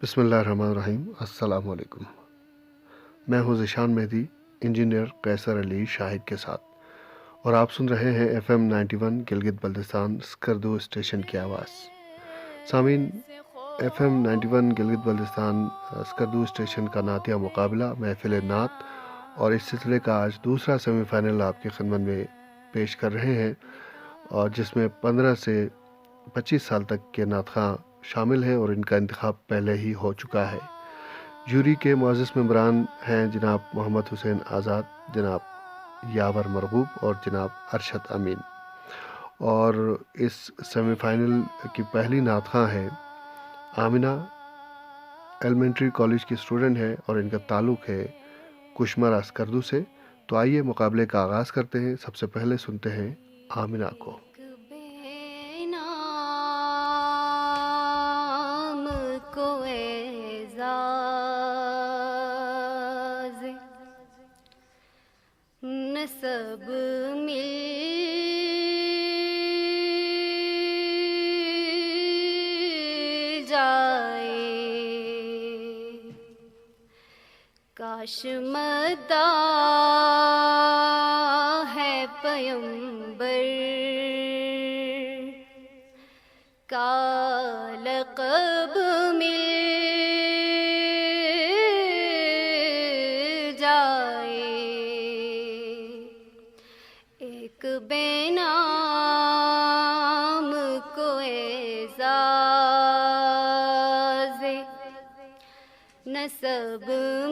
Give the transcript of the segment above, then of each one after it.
بسم اللہ الرحمن الرحیم۔ السلام علیکم۔ میں ہوں ذیشان مہدی، انجینئر قیصر علی شاہد کے ساتھ، اور آپ سن رہے ہیں FM 91 گلگت بلتستان اسکردو اسٹیشن کی آواز۔ سامعین، FM 91 گلگت بلتستان اسکردو اسٹیشن کا نعتیہ مقابلہ محفل نعت اور اس سلسلے کا آج دوسرا سیمی فائنل آپ کی خدمت میں پیش کر رہے ہیں، اور جس میں 15 سے 25 سال تک کے نعت خواں شامل ہیں، اور ان کا انتخاب پہلے ہی ہو چکا ہے۔ جوری کے معزز ممبران ہیں جناب محمد حسین آزاد، جناب یاور مرغوب اور جناب ارشد امین۔ اور اس سیمی فائنل کی پہلی نعت خواں ہے آمنہ، ایلیمنٹری کالج کی اسٹوڈنٹ ہے اور ان کا تعلق ہے کشمرہ اسکردو سے۔ تو آئیے مقابلے کا آغاز کرتے ہیں۔ سب سے پہلے سنتے ہیں آمنہ کو۔ سب مل جائے، کاش مداح ہے پیمبر کا لقب مل جائے، ایک بے نام کو اعزاز نسب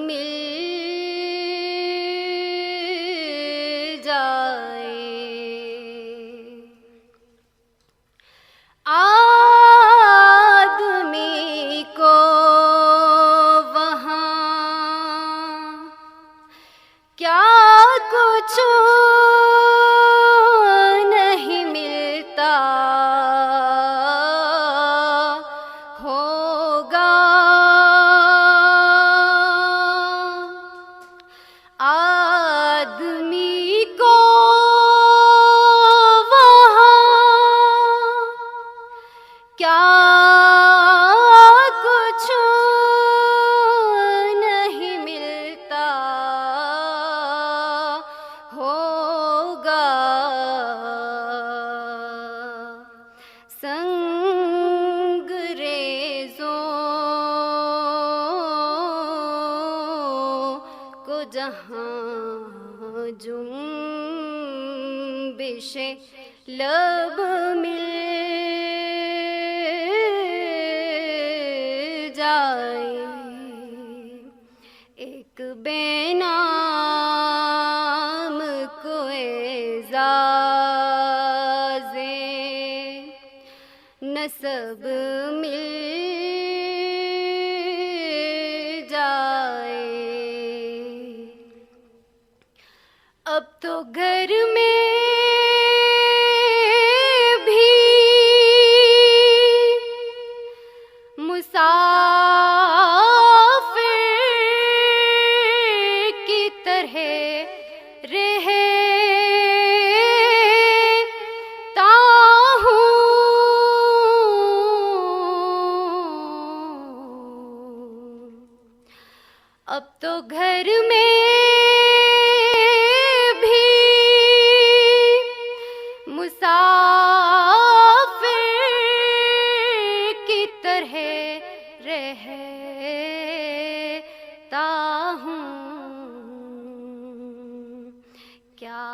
مل جائے۔ آدمی کو وہاں کیا کچھ نہیں ملتا ہوگا، آدمی کو کیا کچھ نہیں ملتا ہوگا، سنگ ریزوں کو جہاں جنبش لب مل جائے، ایک بے نام کو اعزاز نسب مل جائے۔ اب تو گھر میں بھی مسافر کی طرح رہتا ہوں، اب تو گھر میں بھی مسافر کی طرح رہتا ہوں، کیا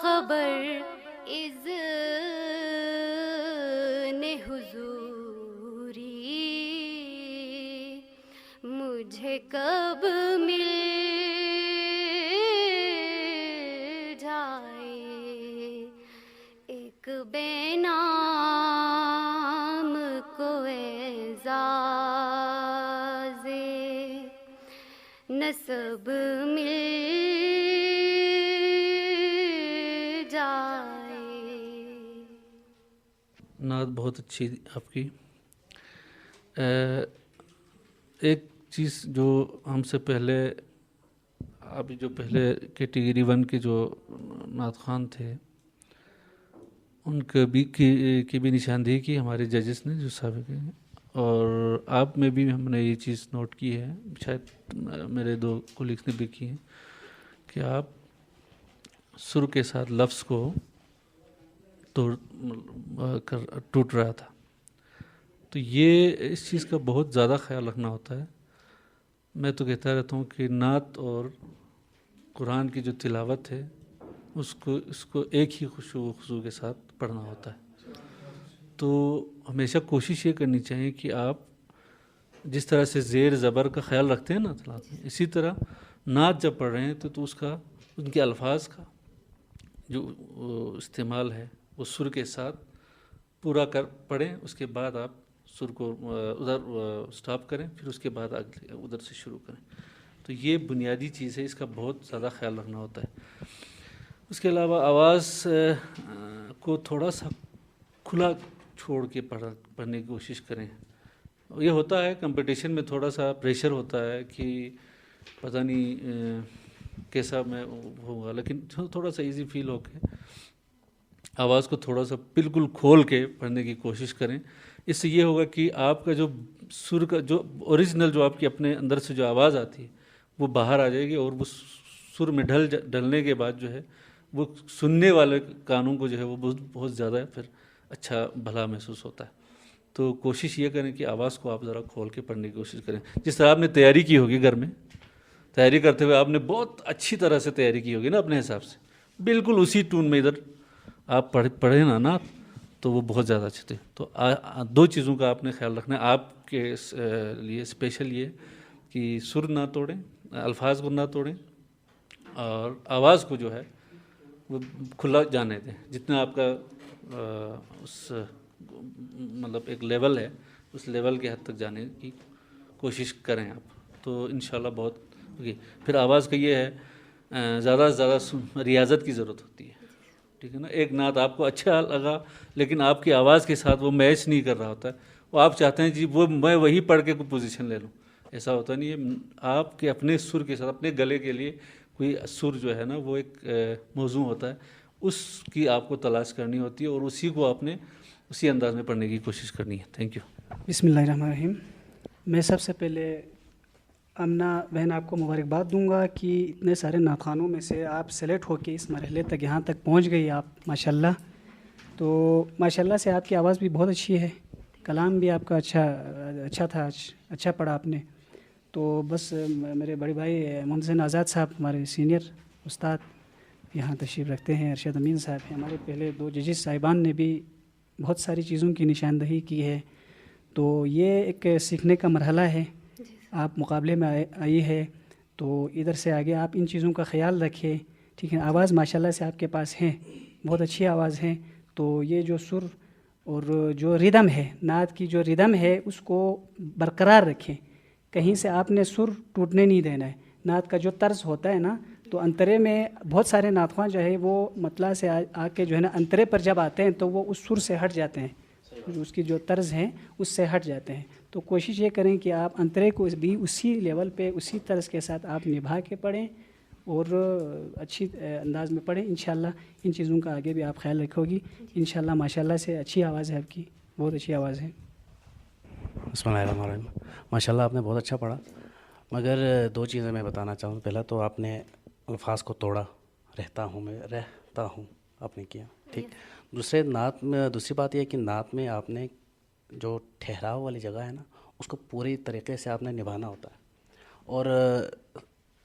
خبر اذن حضوری مجھے کب مل جائے، ایک بے نام کو اعزاز نسب مل جائے۔ نعت بہت اچھی آپ کی۔ ایک چیز جو ہم سے پہلے ابھی جو پہلے کیٹیگری 1 کے جو نعت خوان تھے ان کی بھی نشاندہی کی ہمارے ججز نے جو سابق ہیں، اور آپ میں بھی ہم نے یہ چیز نوٹ کی ہے، شاید میرے دو کولیگس نے بھی کی ہے، کہ آپ سر کے ساتھ لفظ کو ٹوٹ رہا تھا. تو یہ اس چیز کا بہت زیادہ خیال رکھنا ہوتا ہے. میں تو کہتا رہتا ہوں کہ نعت اور قرآن کی جو تلاوت ہے اس کو ایک ہی خضوع کے ساتھ پڑھنا ہوتا ہے. تو ہمیشہ کوشش یہ کرنی چاہیے کہ آپ جس طرح سے زیر زبر کا خیال رکھتے ہیں نا تلاوت میں، اسی طرح نعت جب پڑھ رہے ہیں تو اس کا، ان کے الفاظ کا جو استعمال ہے وہ سر کے ساتھ پورا پڑھیں. اس کے بعد آپ سر کو ادھر سٹاپ کریں، پھر اس کے بعد ادھر سے شروع کریں. تو یہ بنیادی چیز ہے، اس کا بہت زیادہ خیال رکھنا ہوتا ہے. اس کے علاوہ آواز کو تھوڑا سا کھلا چھوڑ کے پڑھنے کی کوشش کریں. یہ ہوتا ہے کمپٹیشن میں تھوڑا سا پریشر ہوتا ہے کہ پتہ نہیں کیسا میں ہوگا، لیکن تھوڑا سا ایزی فیل ہو کے آواز کو تھوڑا سا بالکل کھول کے پڑھنے کی کوشش کریں. اس سے یہ ہوگا کہ آپ کا جو سر کا جو اوریجنل جو آپ کی اپنے اندر سے جو آواز آتی ہے وہ باہر آ جائے گی، اور وہ سر میں ڈلنے کے بعد جو ہے وہ سننے والے کانوں کو جو ہے وہ بہت زیادہ پھر اچھا بھلا محسوس ہوتا ہے. تو کوشش یہ کریں کہ آواز کو آپ ذرا کھول کے پڑھنے کی کوشش کریں. جس طرح آپ نے تیاری کی ہوگی گھر میں، تیاری کرتے ہوئے آپ نے بہت اچھی طرح سے تیاری کی ہوگی نا اپنے حساب سے، بالکل اسی ٹون میں ادھر آپ پڑھیں نا تو وہ بہت زیادہ اچھے تھے. تو دو چیزوں کا آپ نے خیال رکھنا ہے آپ کے لیے اسپیشل، یہ کہ سر نہ توڑیں، الفاظ کو نہ توڑیں، اور آواز کو جو ہے وہ کھلا جانے دیں. جتنا آپ کا اس مطلب ایک لیول ہے اس لیول کے حد تک جانے کی کوشش کریں آپ، تو انشاءاللہ بہت ہوگی. پھر آواز کا یہ ہے زیادہ سے زیادہ ریاضت کی ضرورت ہوتی ہے، ٹھیک ہے نا. ایک نعت آپ کو اچھا لگا لیکن آپ کی آواز کے ساتھ وہ میچ نہیں کر رہا ہوتا ہے، وہ آپ چاہتے ہیں جی وہ میں وہی پڑھ کے کوئی پوزیشن لے لوں. ایسا ہوتا نہیں ہے. آپ کے اپنے سر کے ساتھ، اپنے گلے کے لیے کوئی سر جو ہے نا وہ ایک موضوع ہوتا ہے، اس کی آپ کو تلاش کرنی ہوتی ہے، اور اسی کو آپ نے اسی انداز میں پڑھنے کی کوشش کرنی ہے. Thank you. بسم اللہ الرحمن الرحیم. میں سب سے پہلے آمنہ بہن آپ کو مبارکباد دوں گا کہ اتنے سارے نعت خوانوں میں سے آپ سلیکٹ ہو کے اس مرحلے تک یہاں تک پہنچ گئی آپ، ماشاءاللہ. تو ماشاءاللہ سے آپ کی آواز بھی بہت اچھی ہے، کلام بھی آپ کا اچھا تھا، اچھا پڑھا آپ نے. تو بس میرے بڑے بھائی محسن آزاد صاحب ہمارے سینئر استاد یہاں تشریف رکھتے ہیں، ارشد امین صاحب ہیں، ہمارے پہلے دو ججز صاحبان نے بھی بہت ساری چیزوں کی نشاندہی کی ہے. تو یہ ایک سیکھنے کا مرحلہ ہے، آپ مقابلے میں آئی ہے تو ادھر سے آگے آپ ان چیزوں کا خیال رکھیں، ٹھیک ہے. آواز ماشاءاللہ سے آپ کے پاس ہے، بہت اچھی آواز ہے. تو یہ جو سر اور جو ردم ہے، نعت کی جو ردم ہے اس کو برقرار رکھیں، کہیں سے آپ نے سر ٹوٹنے نہیں دینا ہے. نعت کا جو طرز ہوتا ہے نا، تو انترے میں بہت سارے نعت خواں جو ہے وہ مطلع سے آ کے جو ہے نا انترے پر جب آتے ہیں تو وہ اس سر سے ہٹ جاتے ہیں، اس کی جو طرز ہے اس سے ہٹ جاتے ہیں. تو کوشش یہ کریں کہ آپ انترے کو بھی اسی لیول پہ اسی طرز کے ساتھ آپ نبھا کے پڑھیں اور اچھی انداز میں پڑھیں. انشاءاللہ ان چیزوں کا آگے بھی آپ خیال رکھو گی انشاءاللہ. ماشاءاللہ سے اچھی آواز ہے آپ کی، بہت اچھی آواز ہے. بسم اللہ الرحمن الرحیم. ماشاءاللہ آپ نے بہت اچھا پڑھا، مگر دو چیزیں میں بتانا چاہوں گا. پہلا تو آپ نے الفاظ کو توڑا، رہتا ہوں آپ نے کیا، ٹھیک. دوسری بات یہ ہے کہ نعت میں آپ نے جو ٹھہراؤ والی جگہ ہے نا اس کو پوری طریقے سے آپ نے نبھانا ہوتا ہے. اور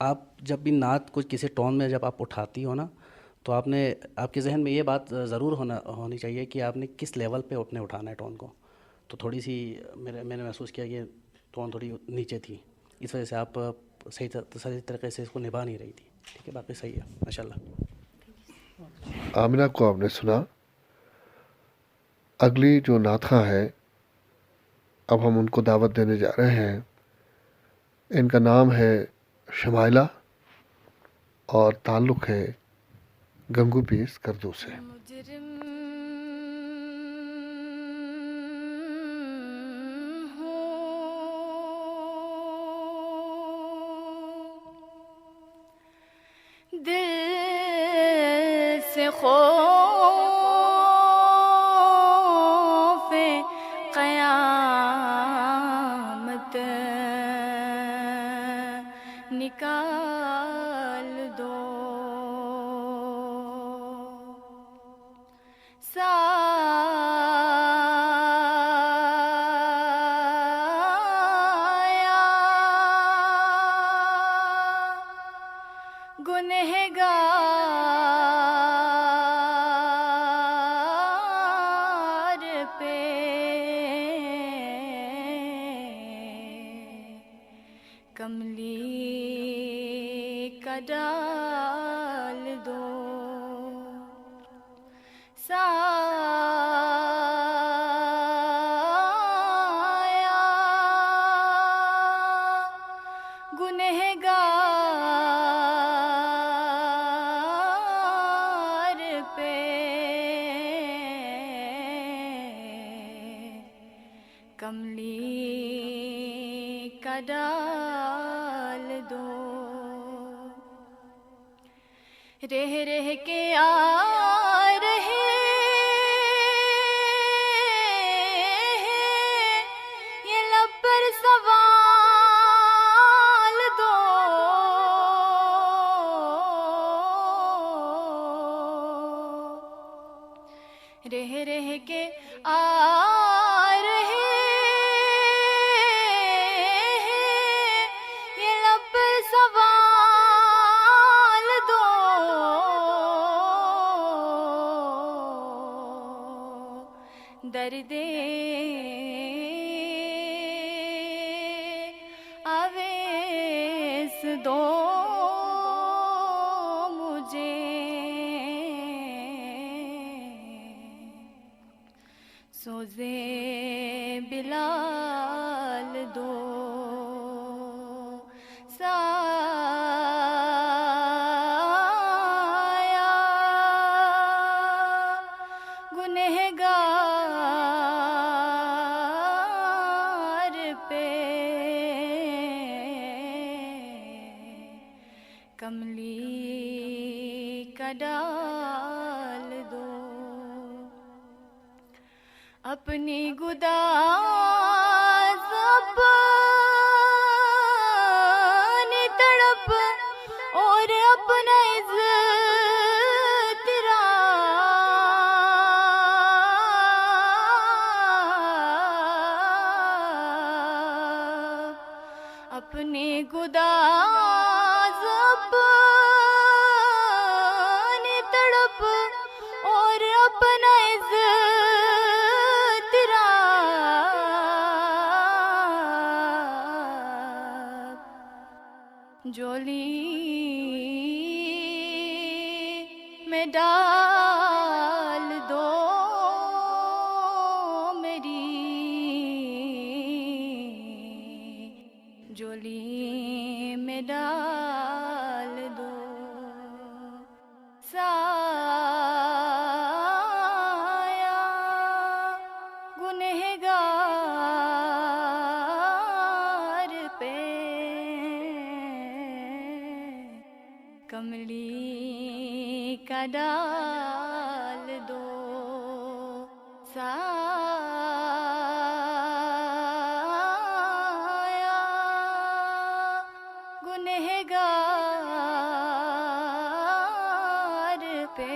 آپ جب بھی نعت کو کسی ٹون میں جب آپ اٹھاتی ہو نا تو آپ کے ذہن میں یہ بات ضرور ہونی چاہیے کہ آپ نے کس لیول پہ اپنے اٹھانا ہے ٹون کو. تو تھوڑی سی میں نے محسوس کیا کہ ٹون تھوڑی نیچے تھی، اس وجہ سے آپ صحیح طریقے سے اس کو نبھا نہیں رہی تھی، ٹھیک ہے. باقی صحیح ہے ماشاءاللہ. آمنہ کو آپ نے سنا. اگلی جو نعت خواں ہے اب ہم ان کو دعوت دینے جا رہے ہیں. ان کا نام ہے شمائلہ اور تعلق ہے گنگو پیر سکردو سے. مجرم دل سے خوف قیامت کملی کا ڈال دو سایہ گنہگار پہ کملی کا ڈال دو رہ رہ کے آ رہے یہ لب پر سوال دو رہ رہ کے آ رہے یہ لب پر سوال دو درد اویس دو مجھے سوزے بلال دو سایہ گنہگار پہ کملی کا ڈال دو اپنی گداز اپنی تڑپ اور اپنا اضطراب اپنی گداز اپنی تڑپ اور اپنا اضطراب جولی میں ڈال دو میری جولی میں ڈال دو سایہ گنہگار پہ کملی کا ڈال دو سایہ گنہگار پہ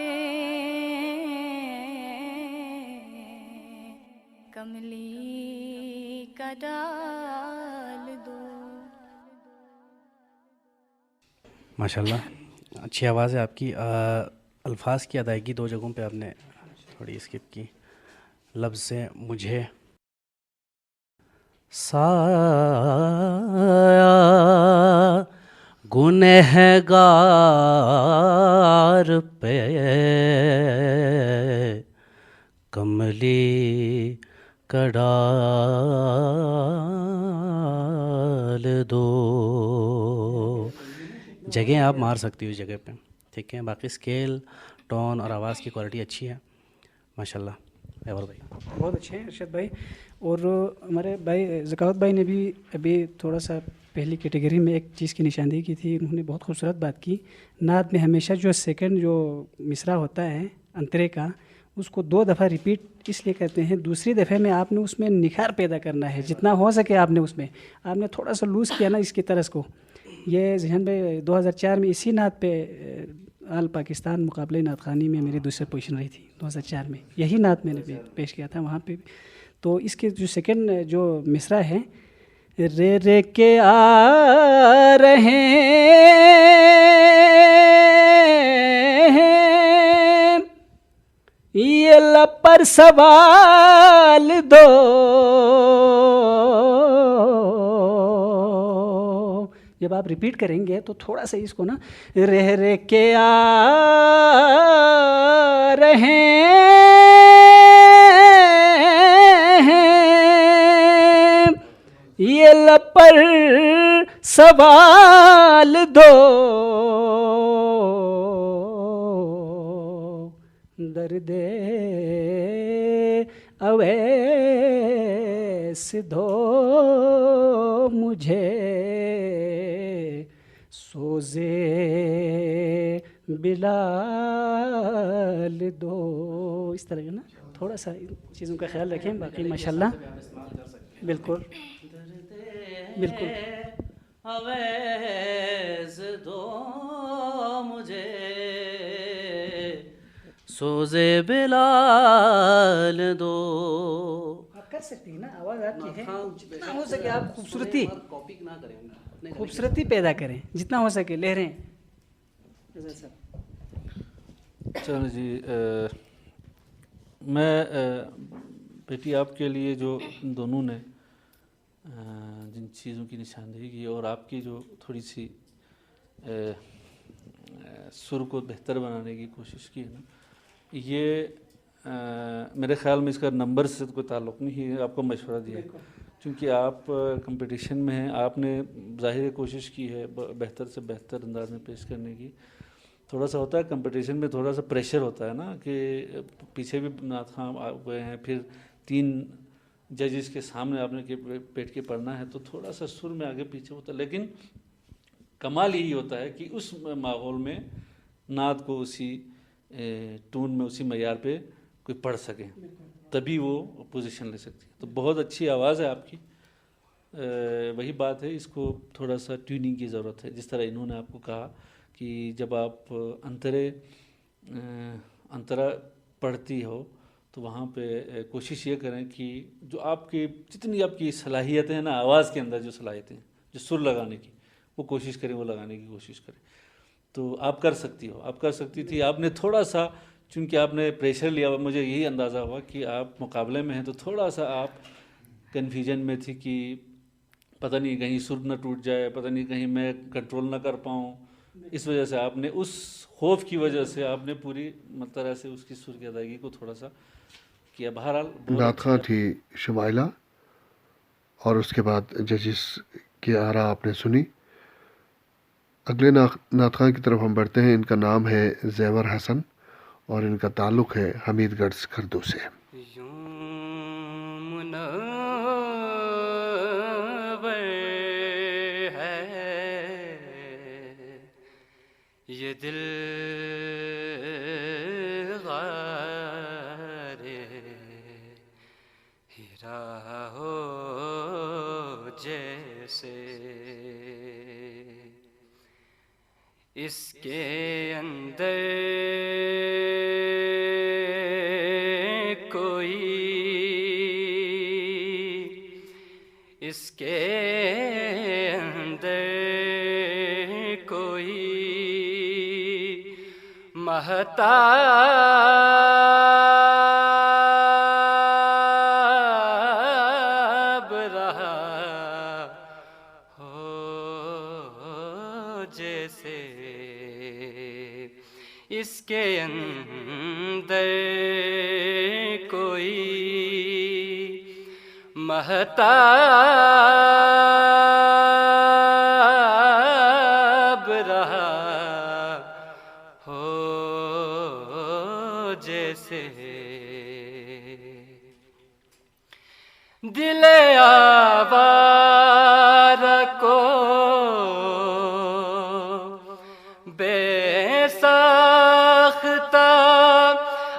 کملی کا ڈال دو ماشاءاللہ اچھی آواز ہے آپ کی. الفاظ کی ادائیگی دو جگہوں پہ آپ نے تھوڑی اسکپ کی. لفظ سے مجھے سایہ گنہگار پہ کملی کا ڈال دو. جگہیں آپ مار سکتی ہو اس جگہ پہ, ٹھیک ہے. باقی اسکیل, ٹون اور آواز کی کوالٹی اچھی ہے ماشاءاللہ. ایور بھائی بہت اچھے ہیں ارشد بھائی. اور ہمارے بھائی ذکاوت بھائی نے بھی ابھی تھوڑا سا پہلی کیٹیگری میں ایک چیز کی نشاندہی کی تھی. انہوں نے بہت خوبصورت بات کی. نعت میں ہمیشہ جو سیکنڈ جو مصرع ہوتا ہے انترے کا, اس کو 2 دفعہ ریپیٹ اس لیے کرتے ہیں. دوسری دفعہ میں آپ نے اس میں نکھار پیدا کرنا ہے, جتنا ہو سکے آپ نے اس میں آپ نے تھوڑا سا لوز کیا نا اس کی طرز کو. یہ ذہن میں 2004 میں اسی نعت پہ آل پاکستان مقابلہ نعت خوانی میں میری دوسری پوزیشن رہی تھی 2004 میں. یہی نعت میں نے پیش کیا تھا وہاں پہ. تو اس کے جو سیکنڈ جو مصرع ہے, رے رے کے آ رہے ہیں یہ لب پر سوال دو, جب آپ ریپیٹ کریں گے تو تھوڑا سا اس کو نا رہ رہ کے آ رہے ہیں یہ لب پر سوال دو درد اویس دو مجھے سوزے بلال دو. اس طرح کا نا تھوڑا سا ان چیزوں کا خیال رکھیں. باقی ماشاءاللہ بالکل بالکل اویس دو مجھے سوزے بلال دو. آپ کر سکتے ہیں نا, آواز آپ کی ہے, جتنا ہو سکے آپ خوبصورتی پیدا کریں جتنا ہو سکے. لہریں چلو جی, میں بیٹی آپ کے لیے جو ان دونوں نے جن چیزوں کی نشاندہی کی اور آپ کی جو تھوڑی سی سر کو بہتر بنانے کی کوشش کی ہے نا, یہ میرے خیال میں اس کا نمبر سے کوئی تعلق نہیں ہے, آپ کو مشورہ دیا ہے چونکہ آپ کمپٹیشن میں ہیں. آپ نے ظاہر کوشش کی ہے بہتر سے بہتر انداز میں پیش کرنے کی. تھوڑا سا ہوتا ہے کمپٹیشن میں, تھوڑا سا پریشر ہوتا ہے نا کہ پیچھے بھی نعت خواں ہوئے ہیں, پھر 3 ججز کے سامنے آپ نے بیٹھ کے پڑھنا ہے, تو تھوڑا سا سر میں آگے پیچھے ہوتا ہے. لیکن کمال یہی ہوتا ہے کہ اس ماحول میں نعت کو اسی ٹون میں اسی معیار پہ کوئی پڑھ سکے, تبھی وہ پوزیشن لے سکتی ہے. تو بہت اچھی آواز ہے آپ کی. وہی بات ہے, اس کو تھوڑا سا ٹیوننگ کی ضرورت ہے. جس طرح انہوں نے آپ کو کہا کہ جب آپ انترا پڑھتی ہو تو وہاں پہ کوشش یہ کریں کہ جو آپ کی جتنی آپ کی صلاحیتیں ہیں نا, آواز کے اندر جو صلاحیتیں ہیں جو سر لگانے کی, وہ کوشش کریں, وہ لگانے کی کوشش کریں. تو آپ کر سکتی ہو, آپ کر سکتی تھی. آپ نے تھوڑا سا, چونکہ آپ نے پریشر لیا, مجھے یہی اندازہ ہوا کہ آپ مقابلے میں ہیں, تو تھوڑا سا آپ کنفیوژن میں تھی کہ پتہ نہیں کہیں سر نہ ٹوٹ جائے, پتہ نہیں کہیں میں کنٹرول نہ کر پاؤں. اس وجہ سے آپ نے اس خوف کی وجہ سے آپ نے پوری طرح سے اس کی سر کی ادائیگی کو تھوڑا سا کیا. بہرحال نعت خواں تھی شمائلہ, اور اس کے بعد ججز کی آراء آپ نے سنی. اگلے نعت خواں کی طرف ہم بڑھتے ہیں. ان کا نام ہے زیور حسن اور ان کا تعلق ہے حمید گڑھ سکردو سے. یہ دل غار ہیرا ہو جیسے, اس کے اندر کوئی, اس کے اندر کوئی مہتاب رہا ہو جیسے, اس کے اندر کوئی مہتاب رہا ہو جیسے. دل آوارہ کو بے ساختہ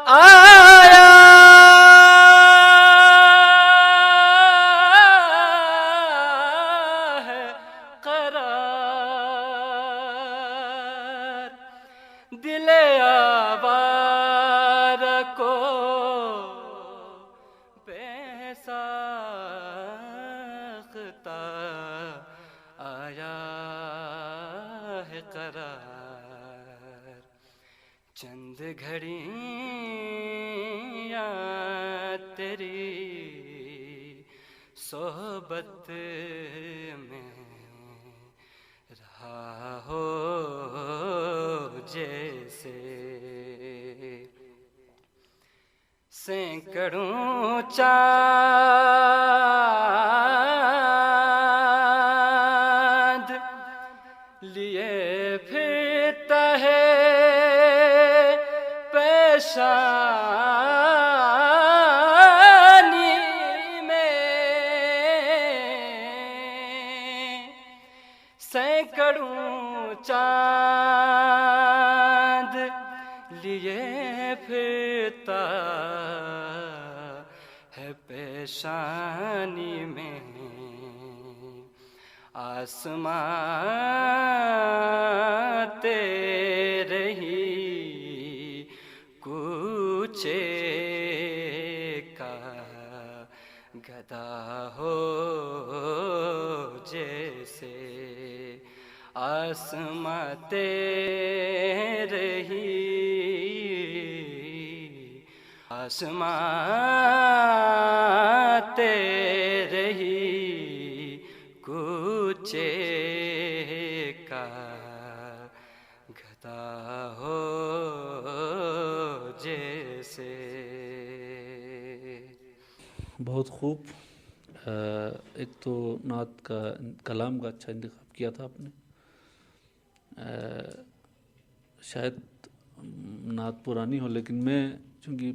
آیا ہے قرار. دل آوارہ کو بے ساختہ آیا ہے قرار. چند گھڑیاں تیری صحبت میں رہا ہو جیسے سینکڑوں چاند لیے پھرتا ہے پیشانی میں، سینکڑوں چاند لیے پھرتا ہے پیشانی میں، آسمان تیرے ہی کوچے کا گدا ہو جیسے، آسمان تیرے ہی، آسمان تیرے ہی کوچے کا گدا ہو جیسے۔ بہت خوب۔ ایک تو نعت کا کلام کا اچھا انتخاب کیا تھا آپ نے۔ شاید نعت پرانی ہو، لیکن میں چونکہ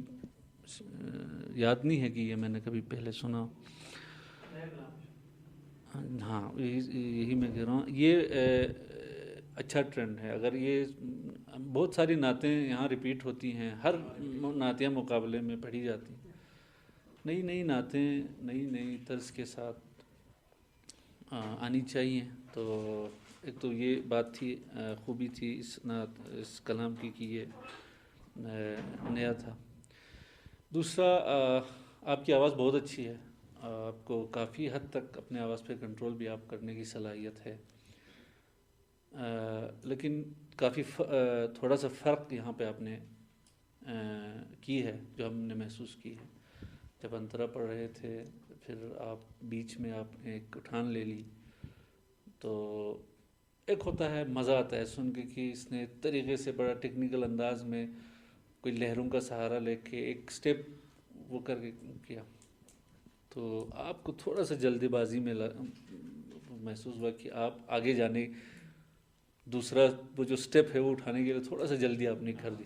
یاد نہیں ہے کہ یہ میں نے کبھی پہلے سنا۔ ہاں یہی میں کہہ رہا ہوں، یہ اچھا ٹرینڈ ہے۔ اگر یہ بہت ساری نعتیں یہاں ریپیٹ ہوتی ہیں، ہر نعتیہ مقابلے میں پڑھی جاتی ہیں، نئی نئی نعتیں نئی طرز کے ساتھ آنی چاہیے۔ تو ایک تو یہ بات تھی، خوبی تھی اس کلام کی کہ یہ نیا تھا۔ دوسرا، آپ کی آواز بہت اچھی ہے، آپ کو کافی حد تک اپنے آواز پہ کنٹرول بھی آپ کرنے کی صلاحیت ہے، لیکن کافی تھوڑا سا فرق یہاں پہ آپ نے کی ہے جو ہم نے محسوس کی ہے۔ جب انترا پڑھ رہے تھے، پھر آپ بیچ میں آپ نے ایک اٹھان لے لی، تو ایک ہوتا ہے مزہ آتا ہے سن کے کہ اس نے طریقے سے بڑا ٹیکنیکل انداز میں کوئی لہروں کا سہارا لے کے ایک سٹیپ وہ کر کے کیا، تو آپ کو تھوڑا سا جلدی بازی میں محسوس ہوا کہ آپ آگے جانے، دوسرا وہ جو سٹیپ ہے وہ اٹھانے کے لیے تھوڑا سا جلدی آپ نے کر دی۔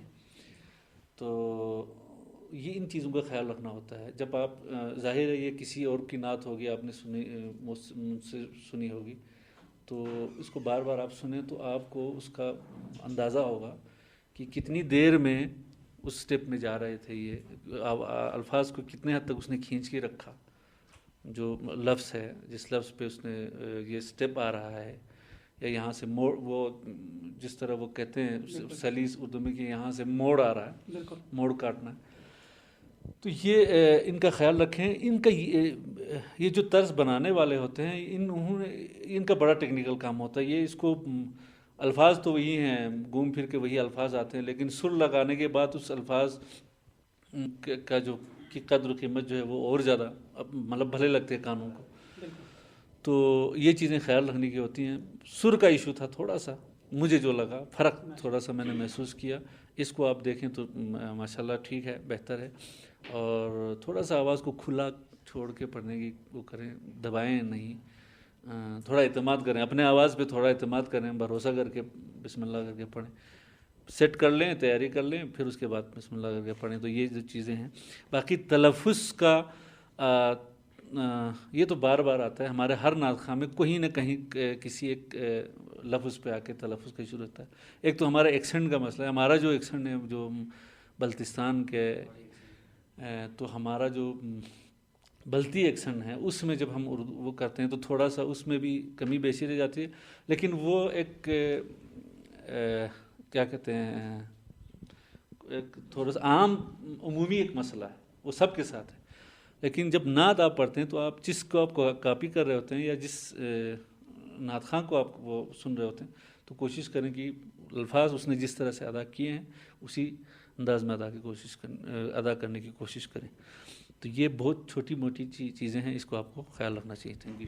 تو یہ ان چیزوں کا خیال رکھنا ہوتا ہے جب آپ، ظاہر ہے یہ کسی اور کی نعت ہوگی، آپ نے مجھ سے سنی ہوگی، تو اس کو بار بار آپ سنیں تو آپ کو اس کا اندازہ ہوگا کہ کتنی دیر میں اس سٹیپ میں جا رہے تھے، یہ الفاظ کو کتنے حد تک اس نے کھینچ کے رکھا، جو لفظ ہے جس لفظ پہ اس نے یہ سٹیپ آ رہا ہے، یا یہاں سے موڑ، وہ جس طرح وہ کہتے ہیں سلیس اردو میں کہ یہاں سے موڑ آ رہا ہے، موڑ کاٹنا ہے، تو یہ ان کا خیال رکھیں۔ ان کا یہ جو طرز بنانے والے ہوتے ہیں، ان کا بڑا ٹیکنیکل کام ہوتا ہے۔ یہ اس کو الفاظ تو وہی ہیں، گھوم پھر کے وہی الفاظ آتے ہیں، لیکن سر لگانے کے بعد اس الفاظ کا جو کی قدر و قیمت جو ہے وہ اور زیادہ مطلب بھلے لگتے ہیں کانوں کو۔ تو یہ چیزیں خیال رکھنے کی ہوتی ہیں۔ سر کا ایشو تھا تھوڑا سا، مجھے جو لگا فرق تھوڑا سا میں نے محسوس کیا، اس کو آپ دیکھیں تو ماشاءاللہ ٹھیک ہے، بہتر ہے، اور تھوڑا سا آواز کو کھلا چھوڑ کے پڑھنے کی وہ کریں، دبائیں نہیں، تھوڑا اعتماد کریں اپنے آواز پہ، تھوڑا اعتماد کریں، بھروسہ کر کے بسم اللہ کر کے پڑھیں، سیٹ کر لیں، تیاری کر لیں، پھر اس کے بعد بسم اللہ کر کے پڑھیں۔ تو یہ جو چیزیں ہیں، باقی تلفظ کا یہ تو بار بار آتا ہے ہمارے ہر نعت خواں میں، کہیں نہ کہیں کسی ایک لفظ پہ آ کے تلفظ کا شروع ہوتا ہے۔ ایک تو ہمارا ایکسنٹ کا مسئلہ ہے، ہمارا جو ایکسنٹ ہے جو بلتستان کے، تو ہمارا جو بلتی ایکسنٹ ہے اس میں جب ہم اردو وہ کرتے ہیں تو تھوڑا سا اس میں بھی کمی بیشی رہ جاتی ہے، لیکن وہ ایک کیا کہتے ہیں، ایک تھوڑا سا عام عمومی ایک مسئلہ ہے، وہ سب کے ساتھ ہے۔ لیکن جب نعت آپ پڑھتے ہیں تو آپ جس کو آپ کاپی کر رہے ہوتے ہیں، یا جس نعت خواں کو آپ وہ سن رہے ہوتے ہیں، تو کوشش کریں کہ الفاظ اس نے جس طرح سے ادا کیے ہیں اسی انداز میں ادا کرنے کی کوشش کریں۔ تو یہ بہت چھوٹی موٹی چیزیں ہیں، اس کو آپ کو خیال رکھنا چاہیے۔ Thank you.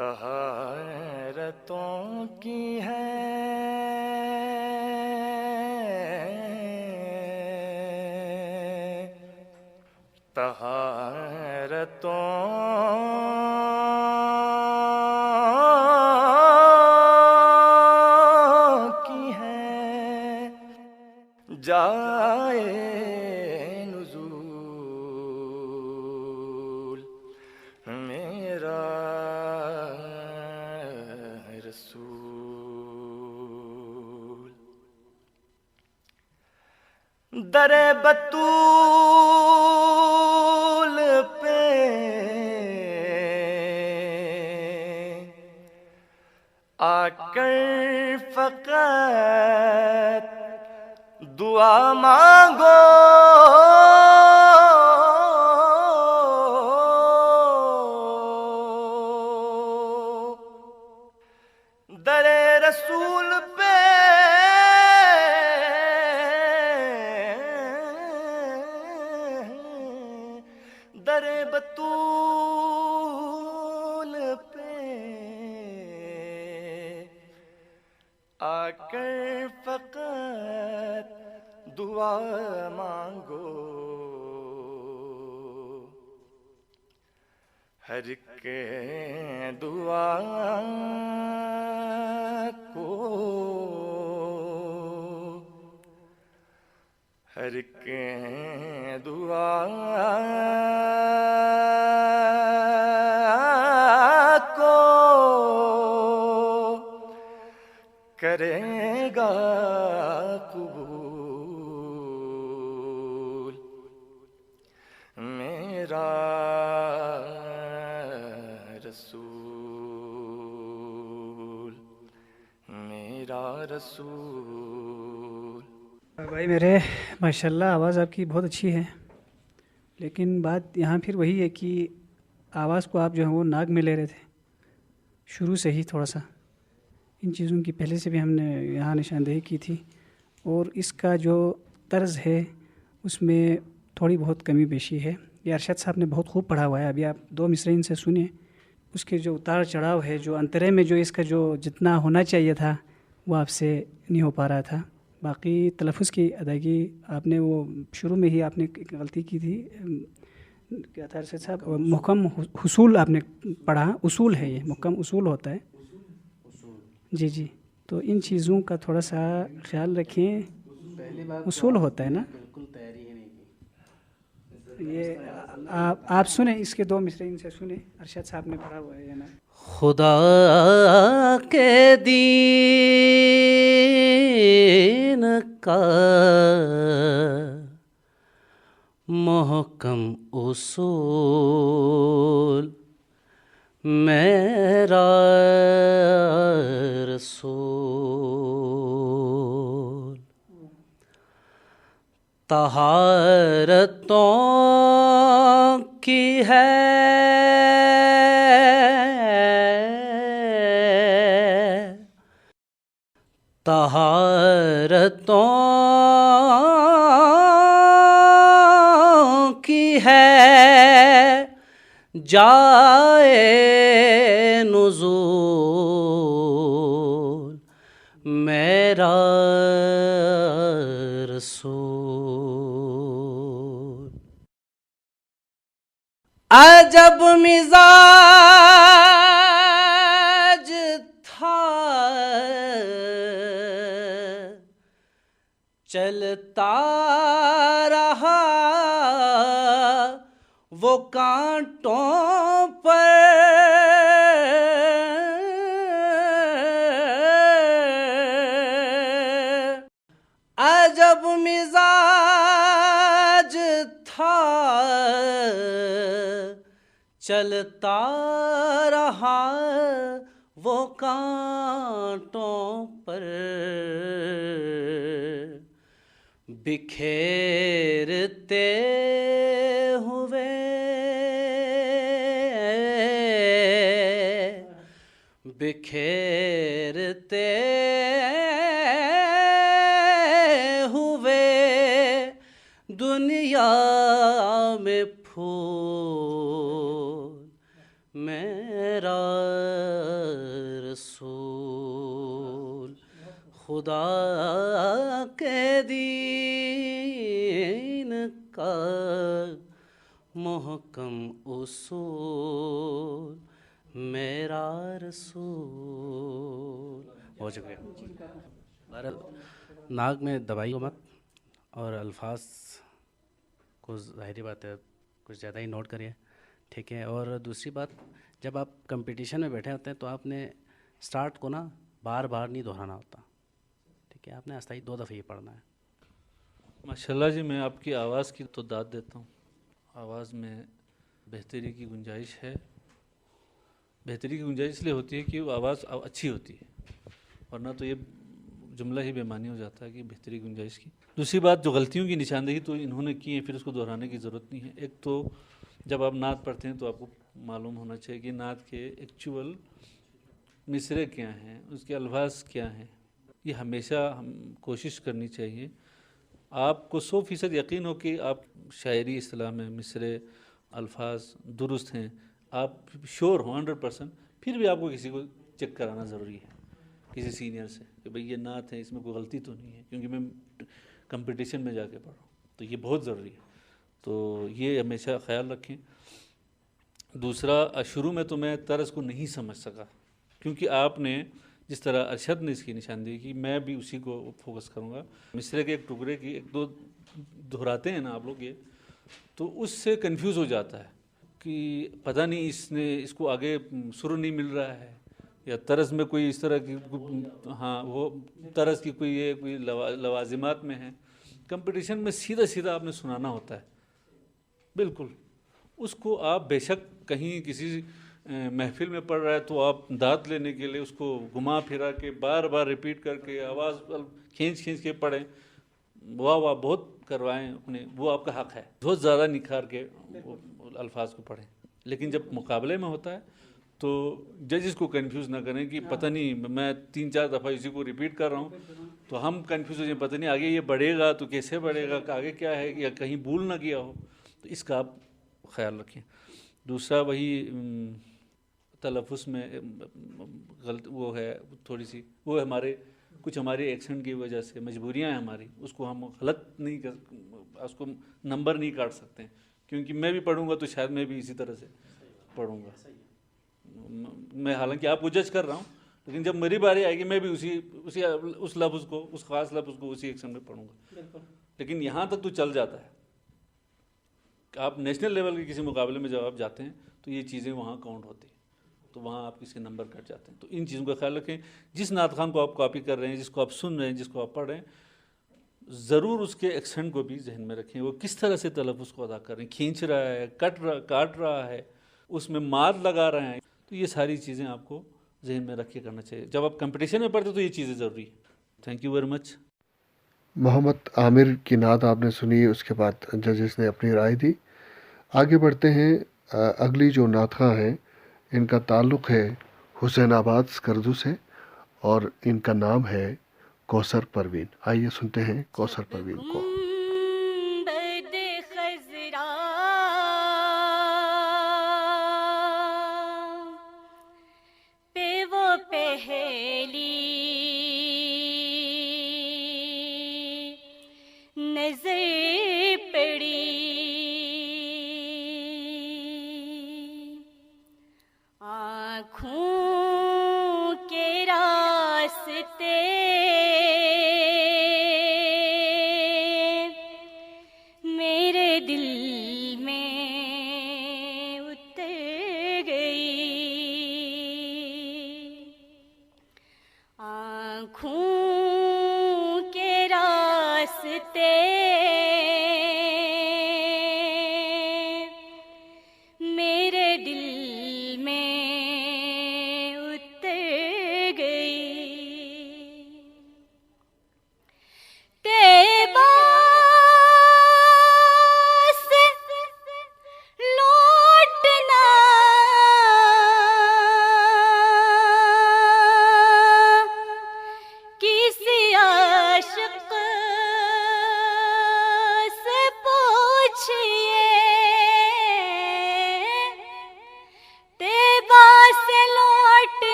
طہارتوں کی ہے طہارتوں کی ہے جائے نزول میرا رسول در بطول پہ آ کر فقط دعا مانگو در رسول پہ در بطول پہ آ کر فقط دعا مانگو ہر کے دعا کو ہر کے دعا کو کرے گا قبول میرا رسول میرا رسول. بھائی میرے ماشاءاللہ آواز آپ کی بہت اچھی ہے، لیکن بات یہاں پھر وہی ہے کہ آواز کو آپ جو ہے وہ ناک میں لے رہے تھے شروع سے ہی. تھوڑا سا ان چیزوں کی پہلے سے بھی ہم نے یہاں نشاندہی کی تھی، اور اس کا جو طرز ہے اس میں تھوڑی بہت کمی بیشی ہے. یہ ارشد صاحب نے بہت خوب پڑھا ہوا ہے، ابھی آپ 2 مصرعین ان سے سنیں. اس کے جو اتار چڑھاؤ ہے، جو انترے میں جو اس کا جو جتنا ہونا چاہیے تھا وہ آپ سے نہیں ہو پا رہا تھا. باقی تلفظ کی ادائیگی آپ نے وہ شروع میں ہی آپ نے ایک غلطی کی تھی. کیا تھا ارشد صاحب؟ محکم حصول آپ نے پڑھا، اصول ہے، یہ محکم اصول ہوتا ہے. جی جی، تو ان چیزوں کا تھوڑا سا خیال رکھیں. اصول ہوتا ہے نا. یہ آپ سنیں، اس کے 2 مصرعین سے سنیں، ارشد صاحب نے پڑھا ہوا ہے نا. خدا کے دین کا محکم اصول میرا رسول طہارتوں کی ہے طہارتوں کی ہے جائے نزول میرا رسول. عجب مزاج تھا چلتا رہا وہ کانٹوں پر عجب مزاج تھا چلتا رہا وہ کانٹوں پر بکھیرتے ہوئے بکھیرتے ہوئے دنیا میں پھول میرا خدا کے دین کا محکم اصول میرا رسول. بہت شکریہ. بہرحال ناک میں دبائی مت اور الفاظ کو ظاہری بات ہے کچھ زیادہ ہی نوٹ کریے, ٹھیک ہے. اور دوسری بات, جب آپ کمپٹیشن میں بیٹھے ہوتے ہیں تو آپ نے سٹارٹ کو نا بار بار نہیں دہرانا ہوتا, ٹھیک ہے. آپ نے آستہ ہی 2 دفعہ ہی پڑھنا ہے. ماشاءاللہ جی, میں آپ کی آواز کی تو داد دیتا ہوں. آواز میں بہتری کی گنجائش ہے. بہتری کی گنجائش اس لیے ہوتی ہے کہ وہ آواز اچھی ہوتی ہے, ورنہ تو یہ جملہ ہی بے معنی ہو جاتا ہے کہ بہتری کی گنجائش کی. دوسری بات, جو غلطیوں کی نشاندہی تو انہوں نے کی ہے, پھر اس کو دہرانے کی ضرورت نہیں ہے. ایک تو جب آپ نعت پڑھتے ہیں تو آپ کو معلوم ہونا چاہیے کہ نعت کے ایکچول مصرے کیا ہیں, اس کے الفاظ کیا ہیں. یہ ہمیشہ ہم کوشش کرنی چاہیے. آپ کو 100% یقین ہو کہ آپ شاعری اصطلاح میں مصرے الفاظ درست ہیں, آپ شور ہوں 100%, پھر بھی آپ کو کسی کو چیک کرانا ضروری ہے, کسی سینئر سے, کہ بھئی یہ نعت ہے, اس میں کوئی غلطی تو نہیں ہے, کیونکہ میں کمپٹیشن میں جا کے پڑھ رہا ہوں. تو یہ بہت ضروری ہے, تو یہ ہمیشہ خیال رکھیں. دوسرا, شروع میں تو میں طرز کو نہیں سمجھ سکا, کیونکہ آپ نے جس طرح ارشد نے اس کی نشاندہی کی, میں بھی اسی کو فوکس کروں گا. مصرے کے ایک ٹکڑے کی 1-2 دہراتے ہیں نا آپ لوگ, یہ تو اس سے کنفیوز ہو جاتا ہے کہ پتہ نہیں اس کو آگے سر نہیں مل رہا ہے, یا طرز میں کوئی اس طرح کی, ہاں وہ طرز کی کوئی لوازمات میں ہے. کمپٹیشن میں سیدھا سیدھا آپ نے سنانا ہوتا ہے بالکل. اس کو آپ بے شک کہیں کسی محفل میں پڑھ رہا ہے تو آپ داد لینے کے لیے اس کو گھما پھرا کے بار بار ریپیٹ کر کے آواز کھینچ کے پڑھیں, واہ واہ بہت کروائیں اپنے, وہ آپ کا حق ہے. بہت زیادہ نکھار کے الفاظ کو پڑھیں. لیکن جب مقابلے میں ہوتا ہے تو ججز کو کنفیوز نہ کریں کہ پتہ نہیں میں 3-4 دفعہ اسی کو ریپیٹ کر رہا ہوں, تو ہم کنفیوز ہو جائیں, پتہ نہیں آگے یہ بڑھے گا تو کیسے بڑھے گا, آگے کیا ہے, یا کہیں بھول نہ کیا ہو. تو اس کا آپ خیال رکھیں. دوسرا, وہی تلفظ میں غلط وہ ہے تھوڑی سی, وہ ہمارے کچھ ہمارے ایکسنٹ کی وجہ سے مجبوریاں ہیں ہماری, اس کو ہم غلط نہیں اس کو نمبر نہیں کاٹ سکتے, کیونکہ میں بھی پڑھوں گا تو شاید میں بھی اسی طرح سے پڑھوں گا. میں حالانکہ آپ کو جج کر رہا ہوں, لیکن جب میری باری آئے گی میں بھی اس لفظ کو, اس خاص لفظ کو اسی ایکسنٹ میں پڑھوں گا. لیکن یہاں تک تو چل جاتا ہے کہ آپ نیشنل لیول کے کسی مقابلے میں جب آپ جاتے ہیں تو یہ چیزیں وہاں کاؤنٹ ہوتی ہیں, تو وہاں آپ کسی نمبر کٹ جاتے ہیں. تو ان چیزوں کا خیال رکھیں. جس نعت خان کو آپ کاپی کر رہے ہیں, جس کو آپ سن رہے ہیں, جس کو آپ پڑھ رہے ہیں, ضرور اس کے ایکسنٹ کو بھی ذہن میں رکھیں. وہ کس طرح سے تلفظ کو ادا کر رہے ہیں, کھینچ رہا ہے, کاٹ رہا ہے, اس میں ماد لگا رہے ہیں. تو یہ ساری چیزیں آپ کو ذہن میں رکھ کے کرنا چاہیے. جب آپ کمپٹیشن میں پڑھتے تو یہ چیزیں ضروری ہیں. Thank you very much. Muhammad Aamir کی نعت آپ نے سنی, اس کے بعد ججز نے اپنی رائے دی. آگے بڑھتے ہیں. اگلی جو نعت خواں ہیں ان کا تعلق ہے حسین آباد سکردو سے, اور ان کا نام ہے کوثر پروین. آئیے سنتے ہیں کوثر پروین کو. گنبد خضرا پہ وہ پہلی نظر پڑی, آنکھوں کے راستے میرے دل میں اتر گئی, آنکھوں کے راستے میرے دل میں اتر گئی. طیبہ سے لوٹنا کسی عاشق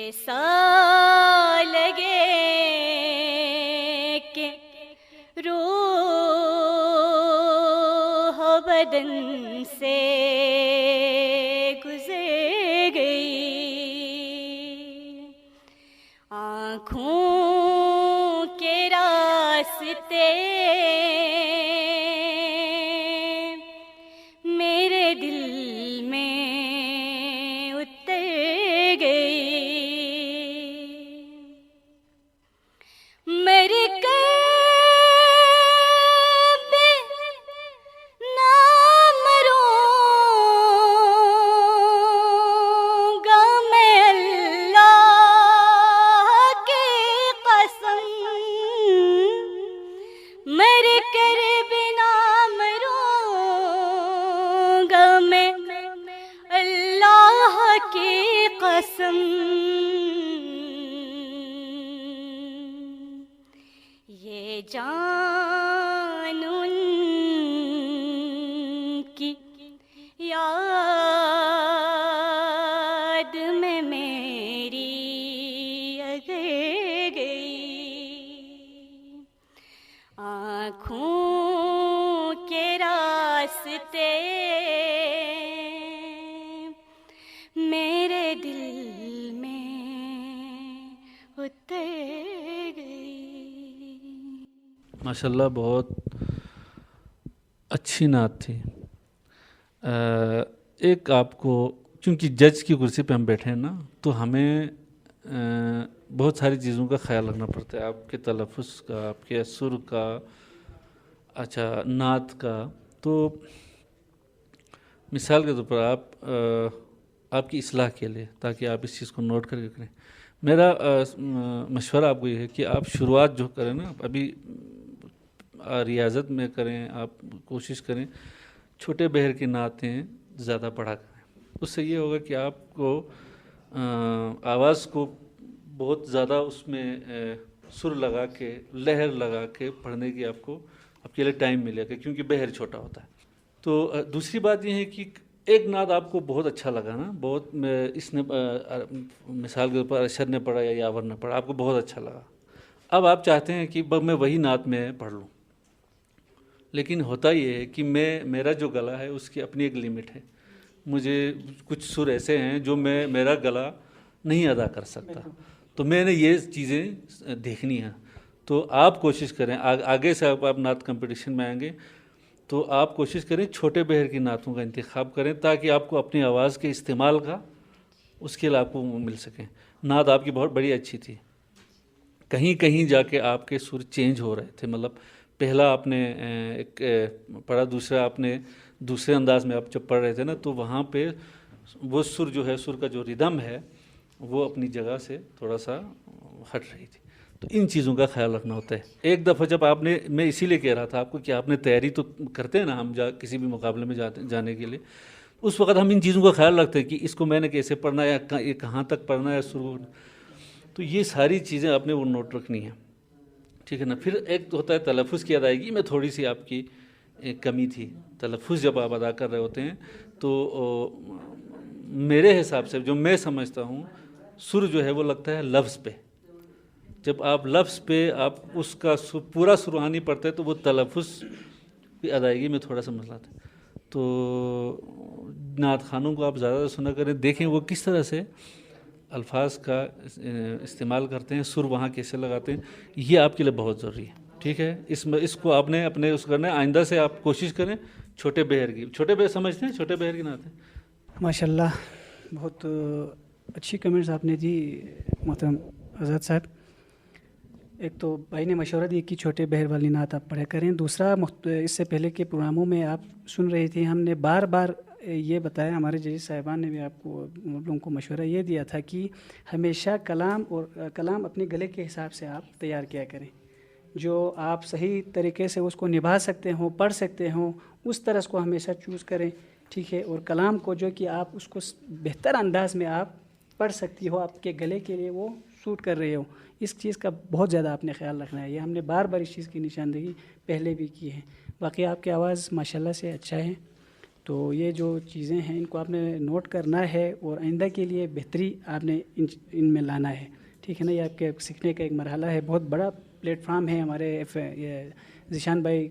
ایسا لگے کہ روح بدن سے گزر گئی، آنکھوں کے راستے میرے دل میں اتر گئی، مر کر بھی نہ مروں گا میں اللہ کی قسم، مر کر بھی نہ مروں گا میں اللہ کی قسم، یہ جان ان کی یاد میں میری اگر گئی، آنکھوں کے راستے میرے دل میں اتر گئی۔ ماشاءاللہ بہت اچھی نعت تھی۔ ایک آپ کو، چونکہ جج کی کرسی پہ ہم بیٹھے ہیں نا، تو ہمیں بہت ساری چیزوں کا خیال رکھنا پڑتا ہے، آپ کے تلفظ کا، آپ کے سر کا، اچھا نعت کا۔ تو مثال کے طور پر آپ کی اصلاح کے لیے، تاکہ آپ اس چیز کو نوٹ کر کے کریں، میرا مشورہ آپ کو یہ ہے کہ آپ شروعات جو کریں نا، ابھی ریاضت میں کریں، آپ کوشش کریں چھوٹے بہر کی نعتیں زیادہ پڑھا کریں۔ اس سے یہ ہوگا کہ آپ کو آواز کو بہت زیادہ اس میں سر لگا کے، لہر لگا کے پڑھنے کی آپ کے لیے ٹائم ملے گا، کیونکہ بہر چھوٹا ہوتا ہے۔ تو دوسری بات یہ ہے کہ ایک نعت آپ کو بہت اچھا لگا نا، بہت اس نے مثال کے طور پر ارشد نے پڑھا یا یاور نے پڑھا، آپ کو بہت اچھا لگا، اب آپ چاہتے ہیں کہ میں وہی نعت میں پڑھ لوں، لیکن ہوتا یہ ہے کہ میرا جو گلا ہے اس کی اپنی ایک لیمٹ ہے، مجھے کچھ سر ایسے ہیں جو میرا گلا نہیں ادا کر سکتا، تو میں نے یہ چیزیں دیکھنی ہیں۔ تو آپ کوشش کریں، آگے سے آپ نعت کمپٹیشن میں آئیں گے تو آپ کوشش کریں چھوٹے بہر کی نعتوں کا انتخاب کریں، تاکہ آپ کو اپنی آواز کے استعمال کا اس کے لیے آپ کو مل سکیں۔ نعت آپ کی بہت بڑی اچھی تھی، کہیں کہیں جا کے آپ کے سر چینج ہو رہے تھے، مطلب پہلا آپ نے ایک پڑھا، دوسرا آپ نے دوسرے انداز میں آپ جب پڑھ رہے تھے نا، تو وہاں پہ وہ سر جو ہے، سر کا جو ردم ہے وہ اپنی جگہ سے تھوڑا سا ہٹ رہی تھی۔ تو ان چیزوں کا خیال رکھنا ہوتا ہے۔ ایک دفعہ جب آپ نے، میں اسی لیے کہہ رہا تھا آپ کو کہ آپ نے تیاری تو کرتے ہیں نا، ہم کسی بھی مقابلے میں جانے کے لیے، اس وقت ہم ان چیزوں کا خیال رکھتے ہیں کہ اس کو میں نے کیسے پڑھنا ہے، یا یہ کہاں تک پڑھنا ہے سر، تو یہ ساری چیزیں آپ نے وہ نوٹ رکھنی ہیں، ٹھیک ہے نا۔ پھر ایک ہوتا ہے تلفظ کی ادائیگی میں تھوڑی سی آپ کی ایک کمی تھی، تلفظ جب آپ ادا کر رہے ہوتے ہیں تو میرے حساب سے جو میں سمجھتا ہوں، سر جو ہے وہ لگتا ہے لفظ پہ، جب آپ لفظ پہ آپ اس کا پورا سروحانی پڑھتے ہیں تو وہ تلفظ کی ادائیگی میں تھوڑا سا مسئلہ آتا ہے۔ تو نعت خوانوں کو آپ زیادہ سنا کریں، دیکھیں وہ کس طرح سے الفاظ کا استعمال کرتے ہیں، سر وہاں کیسے لگاتے ہیں، یہ آپ کے لیے بہت ضروری ہے، ٹھیک ہے۔ اس کو آپ نے اپنے اس کرنا ہے، آئندہ سے آپ کوشش کریں چھوٹے بہر کی، چھوٹے بہر سمجھتے ہیں، چھوٹے بہر کی نعتیں۔ ماشاءاللہ بہت اچھی کمنٹس آپ نے دی محترم آزاد صاحب۔ ایک تو بھائی نے مشورہ دیا کہ چھوٹے بہر والی نعت آپ پڑھا کریں، دوسرا اس سے پہلے کے پروگراموں میں آپ سن رہی تھی، ہم نے بار بار یہ بتایا، ہمارے ججز صاحبان نے بھی آپ کو لوگوں کو مشورہ یہ دیا تھا کہ ہمیشہ کلام اپنے گلے کے حساب سے آپ تیار کیا کریں، جو آپ صحیح طریقے سے اس کو نبھا سکتے ہوں، پڑھ سکتے ہوں، اس طرح اس کو ہمیشہ چوز کریں، ٹھیک ہے۔ اور کلام کو جو کہ آپ اس کو بہتر انداز میں آپ پڑھ سکتی ہو، آپ کے گلے کے لیے وہ سوٹ کر رہے ہو، اس چیز کا بہت زیادہ آپ نے خیال رکھنا ہے۔ یہ ہم نے بار بار اس چیز کی نشاندہی پہلے بھی کی ہے۔ باقی آپ کی آواز ماشاءاللہ سے اچھا ہے، تو یہ جو چیزیں ہیں ان کو آپ نے نوٹ کرنا ہے اور آئندہ کے لیے بہتری آپ نے ان میں لانا ہے، ٹھیک ہے نا. یہ آپ کے سیکھنے کا ایک مرحلہ ہے. بہت بڑا پلیٹ فارم ہے ہمارے یہ ذیشان بھائی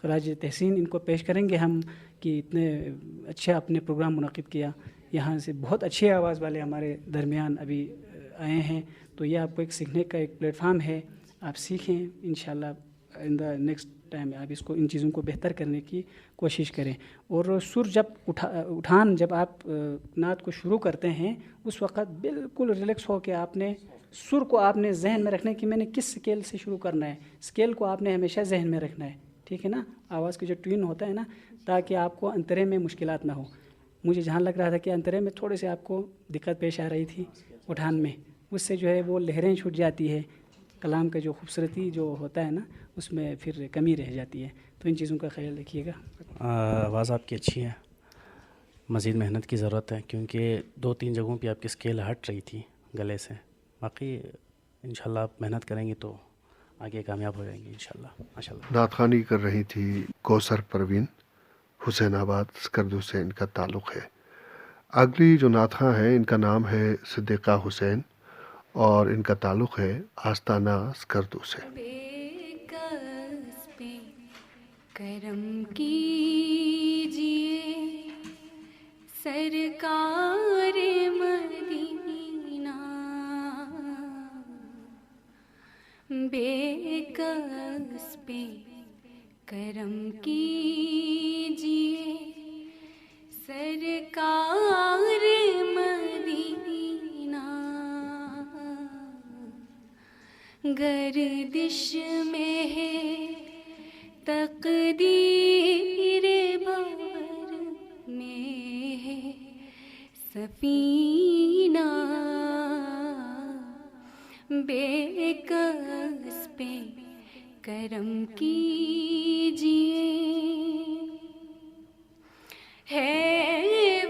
خراج تحسین ان کو پیش کریں گے ہم کہ اتنے اچھا اپنے پروگرام منعقد کیا. یہاں سے بہت اچھی آواز والے ہمارے درمیان ابھی آئے ہیں. تو یہ آپ کو ایک سیکھنے کا ایک پلیٹ فارم ہے. آپ سیکھیں انشاءاللہ ان دا نیکسٹ ٹائم آپ اس کو ان چیزوں کو بہتر کرنے کی کوشش کریں. اور سر جب اٹھان جب آپ نعت کو شروع کرتے ہیں اس وقت بالکل ریلیکس ہو کے آپ نے سر کو آپ نے ذہن میں رکھنا ہے کہ میں نے کس اسکیل سے شروع کرنا ہے. اسکیل کو آپ نے ہمیشہ ذہن میں رکھنا ہے، ٹھیک ہے نا. آواز کی جو ٹیون ہوتا ہے نا، تاکہ آپ کو انترے میں مشکلات نہ ہو. مجھے جہاں لگ رہا تھا کہ انترے میں تھوڑے سے آپ کو دقت پیش آ رہی تھی اٹھان میں، اس سے جو ہے وہ لہریں چھوٹ جاتی ہے، کلام کا جو خوبصورتی جو ہوتا ہے نا اس میں پھر کمی رہ جاتی ہے. تو ان چیزوں کا خیال رکھیے گا. آواز آپ کی اچھی ہے، مزید محنت کی ضرورت ہے کیونکہ 2-3 جگہوں پہ آپ کی اسکیل ہٹ رہی تھی گلے سے. باقی انشاءاللہ آپ محنت کریں گی تو آگے کامیاب ہو جائیں گے انشاءاللہ. ماشاءاللہ. نعت خوانی کر رہی تھی کوثر پروین، حسین آباد اسکردو سے ان کا تعلق ہے. اگلی جو نعت خواں ہیں ان کا نام ہے صدیقہ حسین اور ان کا تعلق ہے آستانہ اسکردو سے. بے کس پہ کرم کیجیے سرکار مدینہ، بے کس پہ کرم کیجیے سرکار مدینہ، گردش میں ہے تقدیر بور میں ہے سفینہ، بے کس پہ کرم کیجیے. ہے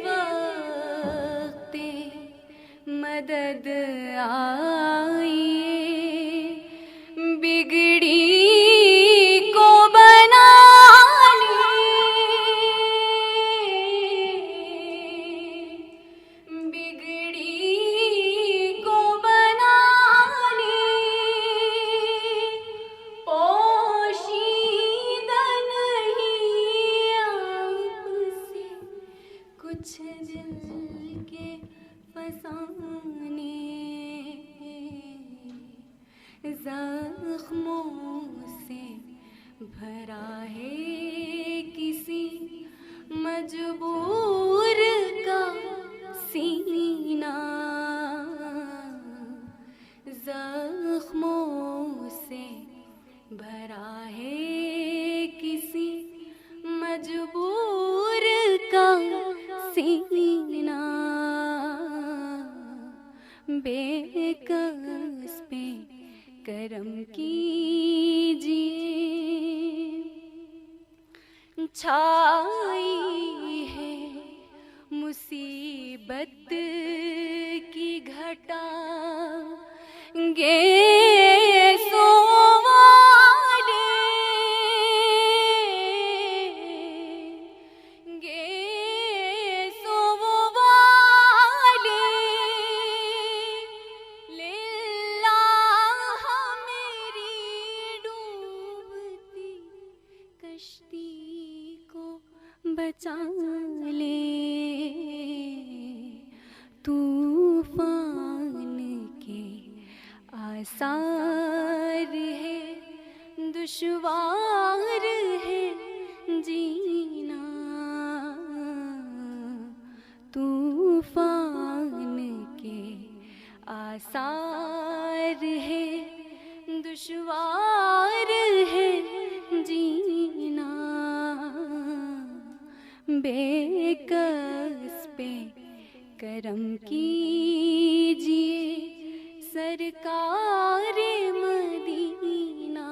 وقت مدد آئیے بگڑی کو بنانے، بگڑی کو بنانے، پوشیدہ نہیں آپ سے کچھ دل کے فسانے، زخموں سے بھرا ہے کسی مجبور کا سینہ، زخموں سے بھرا ہے کسی مجبور کا سینہ، بے کس پہ کرم کیجیے. چھائی ہے مصیبت کی گھٹا گیسوں والے، گیسوں والے، للہ میری ڈوبتی کشتی کو بچا لے، طوفان کے آثار ہے دشوار ہے جینا، طوفان کے آثار ہے دشوار ہے جینا، بے کس پہ کرم کیجیے سرکار مدینہ،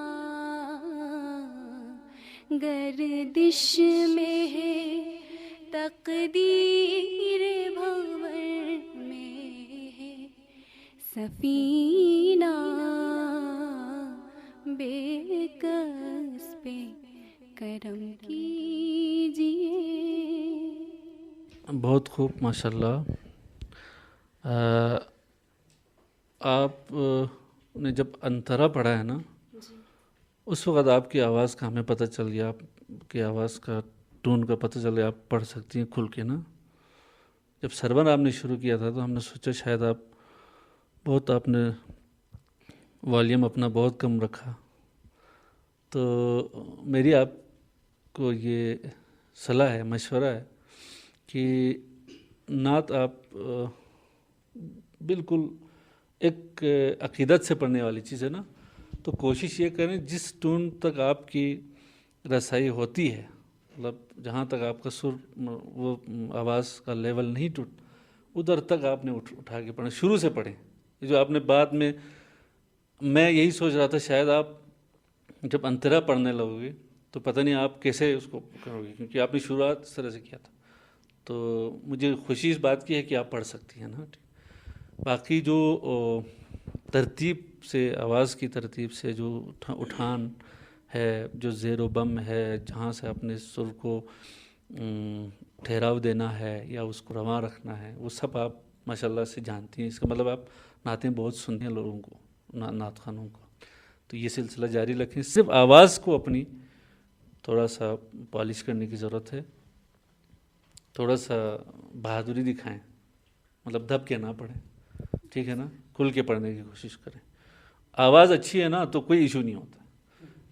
گردش میں ہے تقدیر بھور میں ہے سفینہ، بے کس پہ کرم کیجیے. بہت خوب ماشاء اللہ. آپ نے جب انترا پڑھا ہے نا اس وقت آپ کی آواز کا ہمیں پتہ چل گیا, آپ کی آواز کا ٹون کا پتہ چل گیا, آپ پڑھ سکتی ہیں کھل کے نا. جب سرور آپ نے شروع کیا تھا تو ہم نے سوچا شاید آپ نے والیوم اپنا بہت کم رکھا. تو میری آپ کو یہ صلاح ہے, مشورہ ہے کہ نعت آپ بالکل ایک عقیدت سے پڑھنے والی چیز ہے نا, تو کوشش یہ کریں جس ٹون تک آپ کی رسائی ہوتی ہے, مطلب جہاں تک آپ کا سر وہ آواز کا لیول نہیں ٹوٹ, ادھر تک آپ نے اٹھا کے پڑھیں, شروع سے پڑھیں. جو آپ نے بعد میں یہی سوچ رہا تھا شاید آپ جب انترا پڑھنے لگو گے تو پتہ نہیں آپ کیسے اس کو کرو گے, کیونکہ آپ نے شروعات اس طرح سے کیا تھا. تو مجھے خوشی اس بات کی ہے کہ آپ پڑھ سکتی ہیں نا. باقی جو ترتیب سے, آواز کی ترتیب سے جو اٹھان ہے, جو زیر و بم ہے, جہاں سے اپنے سر کو ٹھہراؤ دینا ہے یا اس کو رواں رکھنا ہے, وہ سب آپ ماشاءاللہ سے جانتی ہیں. اس کا مطلب آپ نعتیں بہت سنتے ہیں لوگوں کو, نعت خوانوں کو. تو یہ سلسلہ جاری رکھیں. صرف آواز کو اپنی تھوڑا سا پالش کرنے کی ضرورت ہے, تھوڑا سا بہادری دکھائیں, مطلب دب کے نہ پڑھیں, ٹھیک ہے نا, کھل کے پڑھنے کی کوشش کریں. آواز اچھی ہے نا تو کوئی ایشو نہیں ہوتا.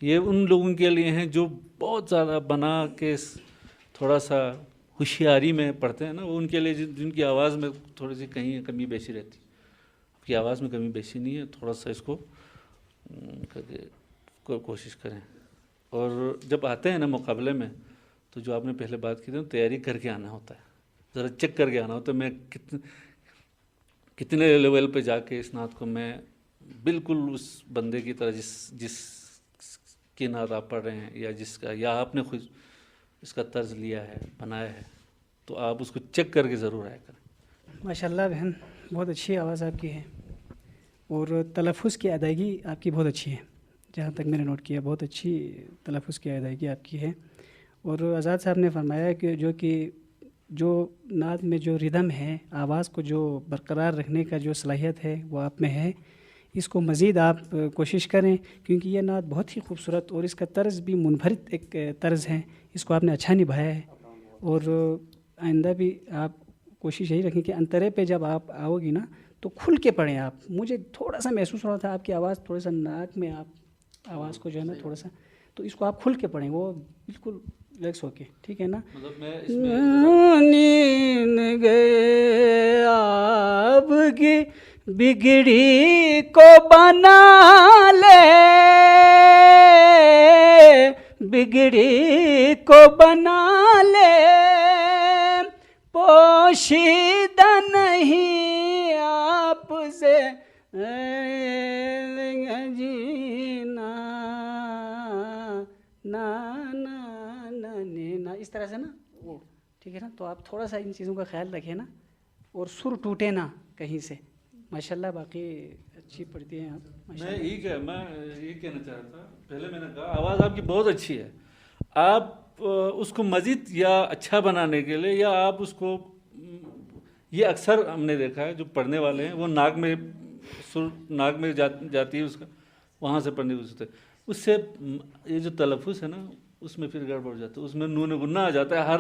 یہ ان لوگوں کے لیے ہیں جو بہت زیادہ بنا کے تھوڑا سا ہوشیاری میں پڑھتے ہیں نا, وہ ان کے لیے جن کی آواز میں تھوڑی سی کہیں کمی بیشی رہتی. آپ کی آواز میں کمی بیشی نہیں ہے, تھوڑا سا اس کو کوشش کریں. اور جب آتے ہیں نا مقابلے میں تو جو آپ نے پہلے بات کی تھی, تیاری کر کے آنا ہوتا ہے, ذرا چیک کر کے آنا ہوتا ہے. میں کتنے لیول پہ جا کے اس نعت کو میں بالکل اس بندے کی طرح جس کی نعت آپ پڑھ رہے ہیں یا جس کا, یا آپ نے خود اس کا طرز لیا ہے, بنایا ہے, تو آپ اس کو چیک کر کے ضرور آیا کریں. ماشاءاللہ بہن, بہت اچھی آواز آپ کی ہے اور تلفظ کی ادائیگی آپ کی بہت اچھی ہے. جہاں تک میں نے نوٹ کیا بہت اچھی تلفظ کی ادائیگی آپ کی ہے. اور آزاد صاحب نے فرمایا کہ جو نعت میں جو ردم ہے, آواز کو جو برقرار رکھنے کا جو صلاحیت ہے وہ آپ میں ہے. اس کو مزید آپ کوشش کریں کیونکہ یہ نعت بہت ہی خوبصورت اور اس کا طرز بھی منفرد ایک طرز ہے. اس کو آپ نے اچھا نبھایا ہے اور آئندہ بھی آپ کوشش یہی رکھیں کہ انترے پہ جب آپ آؤ گی نا تو کھل کے پڑھیں. آپ مجھے تھوڑا سا محسوس ہو رہا تھا آپ کی آواز تھوڑا سا ناک میں, آپ آواز کو جو ہے نا تھوڑا سا, تو اس کو آپ کھل کے پڑھیں, وہ بالکل ریلیکس ہو کے, ٹھیک ہے نا. مطلب میں اس میں نیند گئے آپ کی بگڑی کو بنا لے, بگڑی کو بنا لے, پوشیدہ نہیں آپ سے جینا, نا اس طرح سے نا, وہ ٹھیک ہے نا. تو آپ تھوڑا سا ان چیزوں کا خیال رکھیں نا, اور سر ٹوٹے نا کہیں سے. ماشاءاللہ باقی اچھی پڑھتی ہیں آپ. میں یہی کہنا چاہ رہا تھا, پہلے میں نے کہا آواز آپ کی بہت اچھی ہے. آپ اس کو مزید یا اچھا بنانے کے لیے, یا آپ اس کو, یہ اکثر ہم نے دیکھا ہے جو پڑھنے والے ہیں وہ ناک میں جاتی ہے اس کا, وہاں سے پڑھنے کی, اس سے یہ جو تلفظ ہے نا اس میں پھر گڑبڑ ہو جاتا ہے. اس میں نون غنہ آ جاتا ہے ہر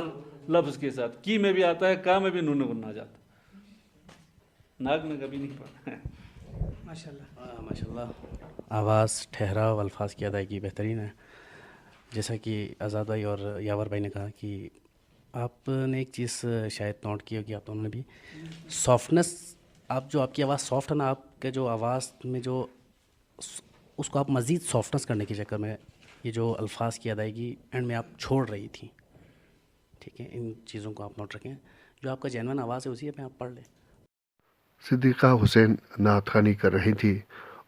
لفظ کے ساتھ, کی میں بھی آتا ہے, کا میں بھی نون غنہ آ جاتا ہے. ناک میں کبھی نہیں پڑھا ہے. ماشاءاللہ ماشاءاللہ آواز, ٹھہراؤ, الفاظ کی ادائیگی بہترین ہے. جیسا کہ آزاد بھائی اور یاور بھائی نے کہا کہ آپ نے ایک چیز شاید نوٹ کی ہوگی, آپ دونوں نے بھی, سافٹنس. آپ کی آواز سافٹ ہے نا, آپ کے جو آواز میں جو اس کو آپ مزید سافٹنس کرنے کے چکر میں یہ جو الفاظ کی ادائیگی اینڈ میں آپ چھوڑ رہی تھیں, ٹھیک ہے. ان چیزوں کو آپ نوٹ رکھیں. جو آپ کا جینوئن آواز ہے اسی پہ آپ پڑھ لیں. صدیقہ حسین نعت خوانی کر رہی تھی,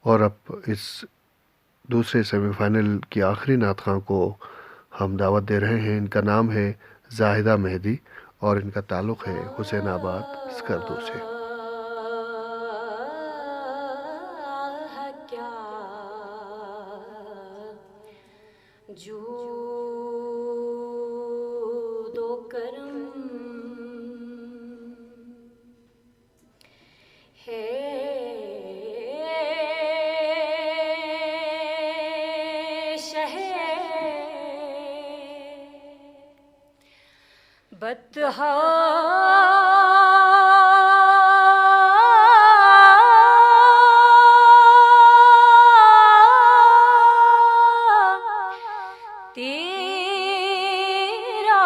اور اب اس دوسرے سیمی فائنل کی آخری نعت خواں کو ہم دعوت دے رہے ہیں. ان کا نام ہے زاہدہ مہدی اور ان کا تعلق ہے حسین آباد اسکردو سے. جود و کرم بطحا تیرا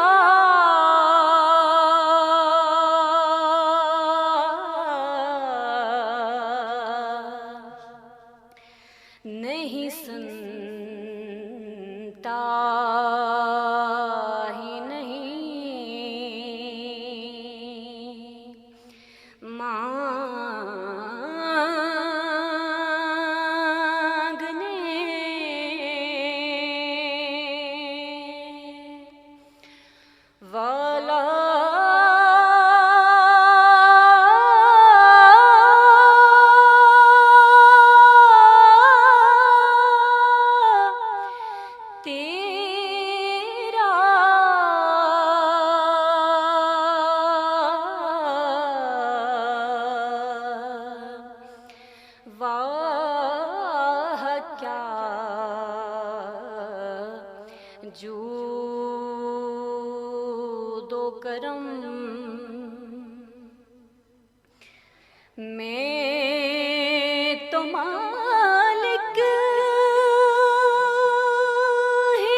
نہیں سنتا ہی نہیں مانگنے والا تیرا واہ کیا جود و کرم میں تو مالک ہی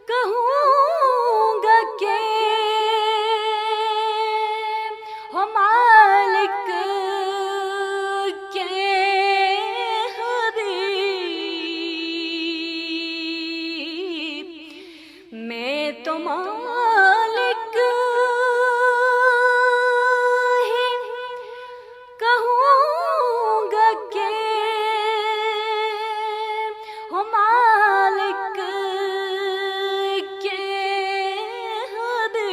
کہوں گا کہ ہو مالک کے حبیب میں تو مالک ہی کہوں گا کہ ہو مالک کے حبیب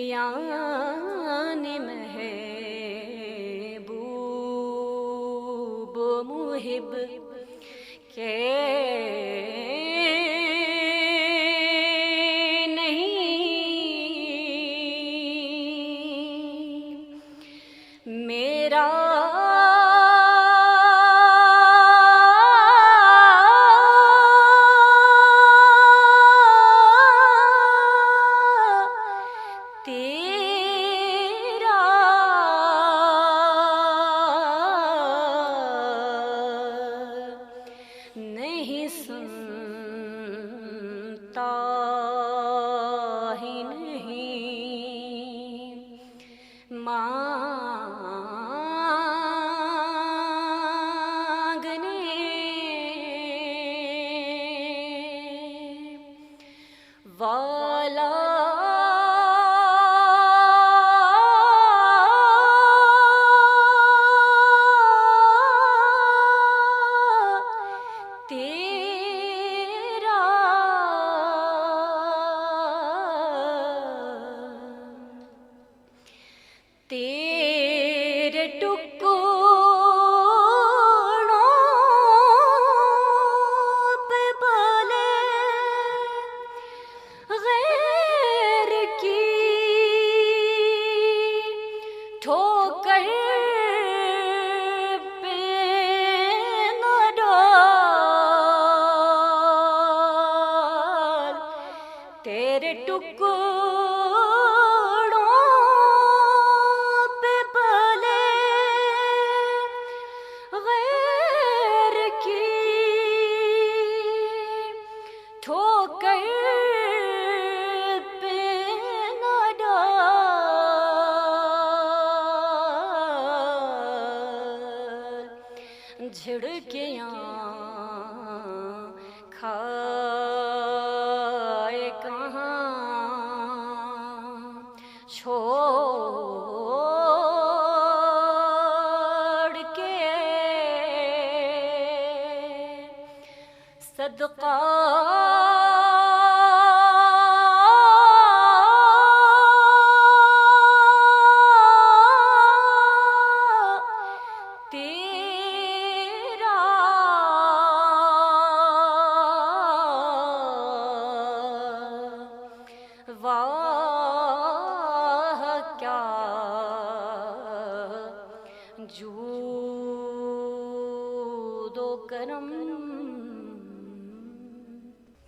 یعنی محبوب محب کے نہیں میرا تیرا نہیں سنتا ہی نہیں مانگنے والا تیرا تیرے ٹکڑوں پہ بولے غیر کی ٹھوکر پہ نہ ڈال تیرے ٹکڑوں پہ پلے غیر کی ٹھوکر پہ نہ ڈال جھڑکیاں کھائے کہاں چھوڑ کے صدقہ تیرا واہ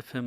FM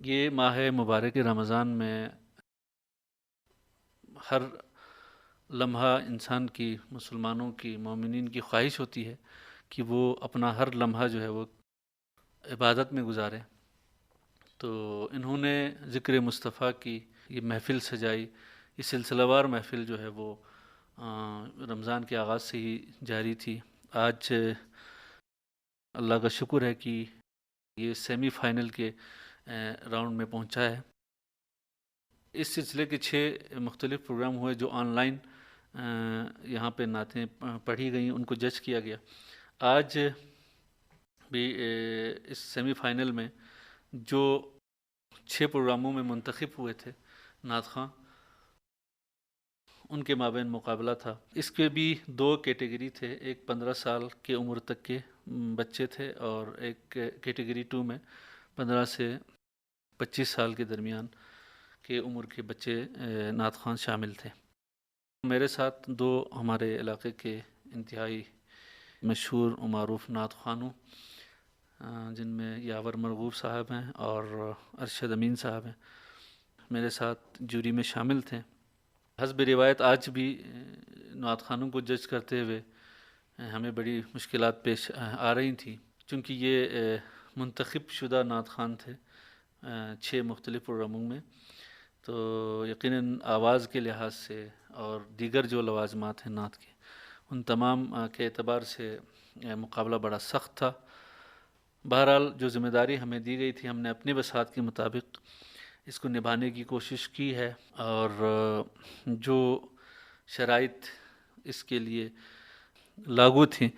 یہ ماہ مبارک رمضان میں ہر لمحہ انسان کی، مسلمانوں کی، مومنین کی خواہش ہوتی ہے کہ وہ اپنا ہر لمحہ جو ہے وہ عبادت میں گزارے. تو انہوں نے ذکر مصطفیٰ کی یہ محفل سجائی. یہ سلسلہ وار محفل جو ہے وہ رمضان کے آغاز سے ہی جاری تھی. آج اللہ کا شکر ہے کہ یہ سیمی فائنل کے راؤنڈ میں پہنچا ہے. اس سلسلے کے 6 مختلف پروگرام ہوئے جو آن لائن یہاں پہ نعتیں پڑھی گئیں، ان کو جج کیا گیا. آج بھی اس سیمی فائنل میں جو 6 پروگراموں میں منتخب ہوئے تھے نعت خواں، ان کے مابین مقابلہ تھا. اس کے بھی 2 کیٹیگری تھے. ایک 15 سال کے عمر تک کے بچے تھے اور ایک کیٹیگری 2 میں 15 سے 25 سال کے درمیان کے عمر کے بچے نعت خوان شامل تھے. میرے ساتھ 2 ہمارے علاقے کے انتہائی مشہور و معروف نعت خوانوں، جن میں یاور مرغوب صاحب ہیں اور ارشد امین صاحب ہیں، میرے ساتھ جوری میں شامل تھے. حسب روایت آج بھی نعت خوانوں کو جج کرتے ہوئے ہمیں بڑی مشکلات پیش آ رہی تھیں، چونکہ یہ منتخب شدہ نعت خوان تھے 6 مختلف پروگراموں میں. تو یقیناً آواز کے لحاظ سے اور دیگر جو لوازمات ہیں نعت کے، ان تمام کے اعتبار سے مقابلہ بڑا سخت تھا. بہرحال جو ذمہ داری ہمیں دی گئی تھی، ہم نے اپنی بساط کے مطابق اس کو نبھانے کی کوشش کی ہے، اور جو شرائط اس کے لیے لاگو تھیں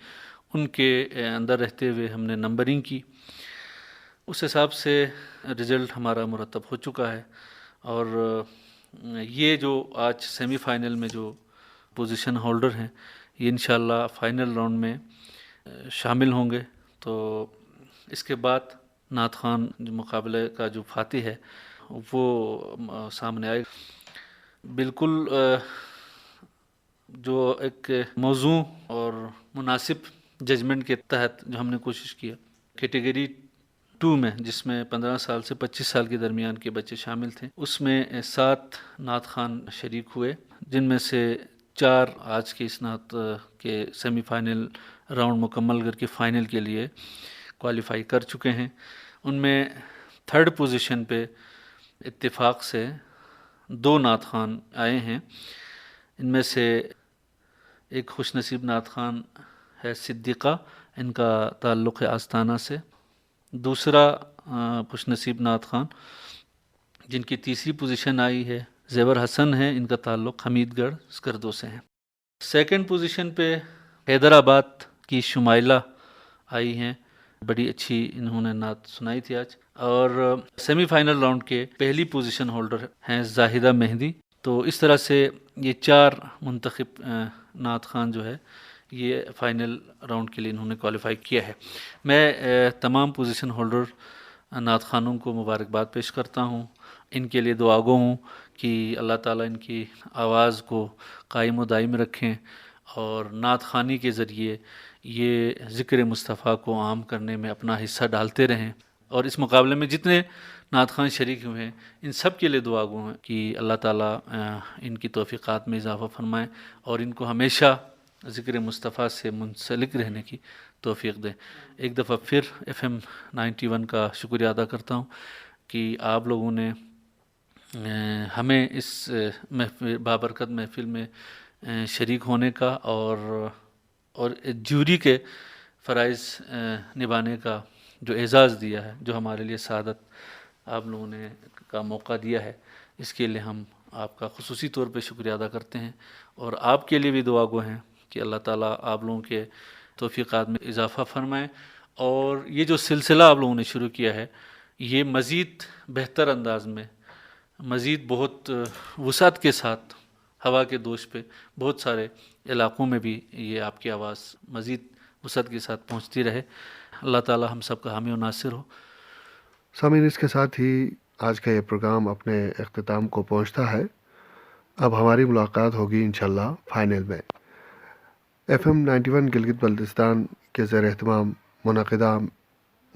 ان کے اندر رہتے ہوئے ہم نے نمبرنگ کی. اس حساب سے رزلٹ ہمارا مرتب ہو چکا ہے، اور یہ جو آج سیمی فائنل میں جو پوزیشن ہولڈر ہیں، یہ انشاءاللہ فائنل راؤنڈ میں شامل ہوں گے. تو اس کے بعد نعت خوان مقابلے کا جو فاتح ہے وہ سامنے آئے. بالکل جو ایک موزوں اور مناسب ججمنٹ کے تحت جو ہم نے کوشش کی ہے، کیٹیگری 2 میں جس میں 15 سال سے 25 سال کے درمیان کے بچے شامل تھے، اس میں 7 نعت خوان شریک ہوئے، جن میں سے 4 آج کے اس نعت کے سیمی فائنل راؤنڈ مکمل کر کے فائنل کے لیے کوالیفائی کر چکے ہیں. ان میں 3rd پوزیشن پہ اتفاق سے 2 نعت خوان آئے ہیں. ان میں سے ایک خوش نصیب نعت خوان ہے صدیقہ، ان کا تعلق ہے آستانہ سے. دوسرا خوش نصیب نعت خوان جن کی تیسری پوزیشن آئی ہے زیور حسن ہے، ان کا تعلق حمید گڑھ اسکردو سے ہیں. 2nd پوزیشن پہ حیدرآباد کی شمائلہ آئی ہیں، بڑی اچھی انہوں نے نعت سنائی تھی آج. اور سیمی فائنل راؤنڈ کے پہلی پوزیشن ہولڈر ہیں زاہدہ مہندی. تو اس طرح سے یہ 4 منتخب نعت خوان جو ہے یہ فائنل راؤنڈ کے لیے انہوں نے کوالیفائی کیا ہے. میں تمام پوزیشن ہولڈر نعت خوانوں کو مبارکباد پیش کرتا ہوں. ان کے لیے دعا گو ہوں کہ اللہ تعالیٰ ان کی آواز کو قائم و دائم رکھیں اور نعت خوانی کے ذریعے یہ ذکر مصطفیٰ کو عام کرنے میں اپنا حصہ ڈالتے رہیں. اور اس مقابلے میں جتنے نعت خوان شریک ہوئے ہیں ان سب کے لیے دعا گو ہیں کہ اللہ تعالیٰ ان کی توفیقات میں اضافہ فرمائیں اور ان کو ہمیشہ ذکر مصطفیٰ سے منسلک رہنے کی توفیق دیں. ایک دفعہ پھر FM 91 کا شکریہ ادا کرتا ہوں کہ آپ لوگوں نے ہمیں اس بابرکت محفل میں شریک ہونے کا اور جوری کے فرائض نبھانے کا جو اعزاز دیا ہے، جو ہمارے لیے سعادت آپ لوگوں نے کا موقع دیا ہے، اس کے لیے ہم آپ کا خصوصی طور پہ شکریہ ادا کرتے ہیں. اور آپ کے لیے بھی دعا گو ہیں کہ اللہ تعالیٰ آپ لوگوں کے توفیقات میں اضافہ فرمائیں، اور یہ جو سلسلہ آپ لوگوں نے شروع کیا ہے یہ مزید بہتر انداز میں، مزید بہت وسعت کے ساتھ ہوا کے دوش پہ بہت سارے علاقوں میں بھی یہ آپ کی آواز مزید وسعت کے ساتھ پہنچتی رہے. اللہ تعالیٰ ہم سب کا حامی و ناصر ہو. سامعین، اس کے ساتھ ہی آج کا یہ پروگرام اپنے اختتام کو پہنچتا ہے. اب ہماری ملاقات ہوگی انشاءاللہ فائنل میں. FM 91 گلگت بلتستان کے زیر اہتمام منعقدہ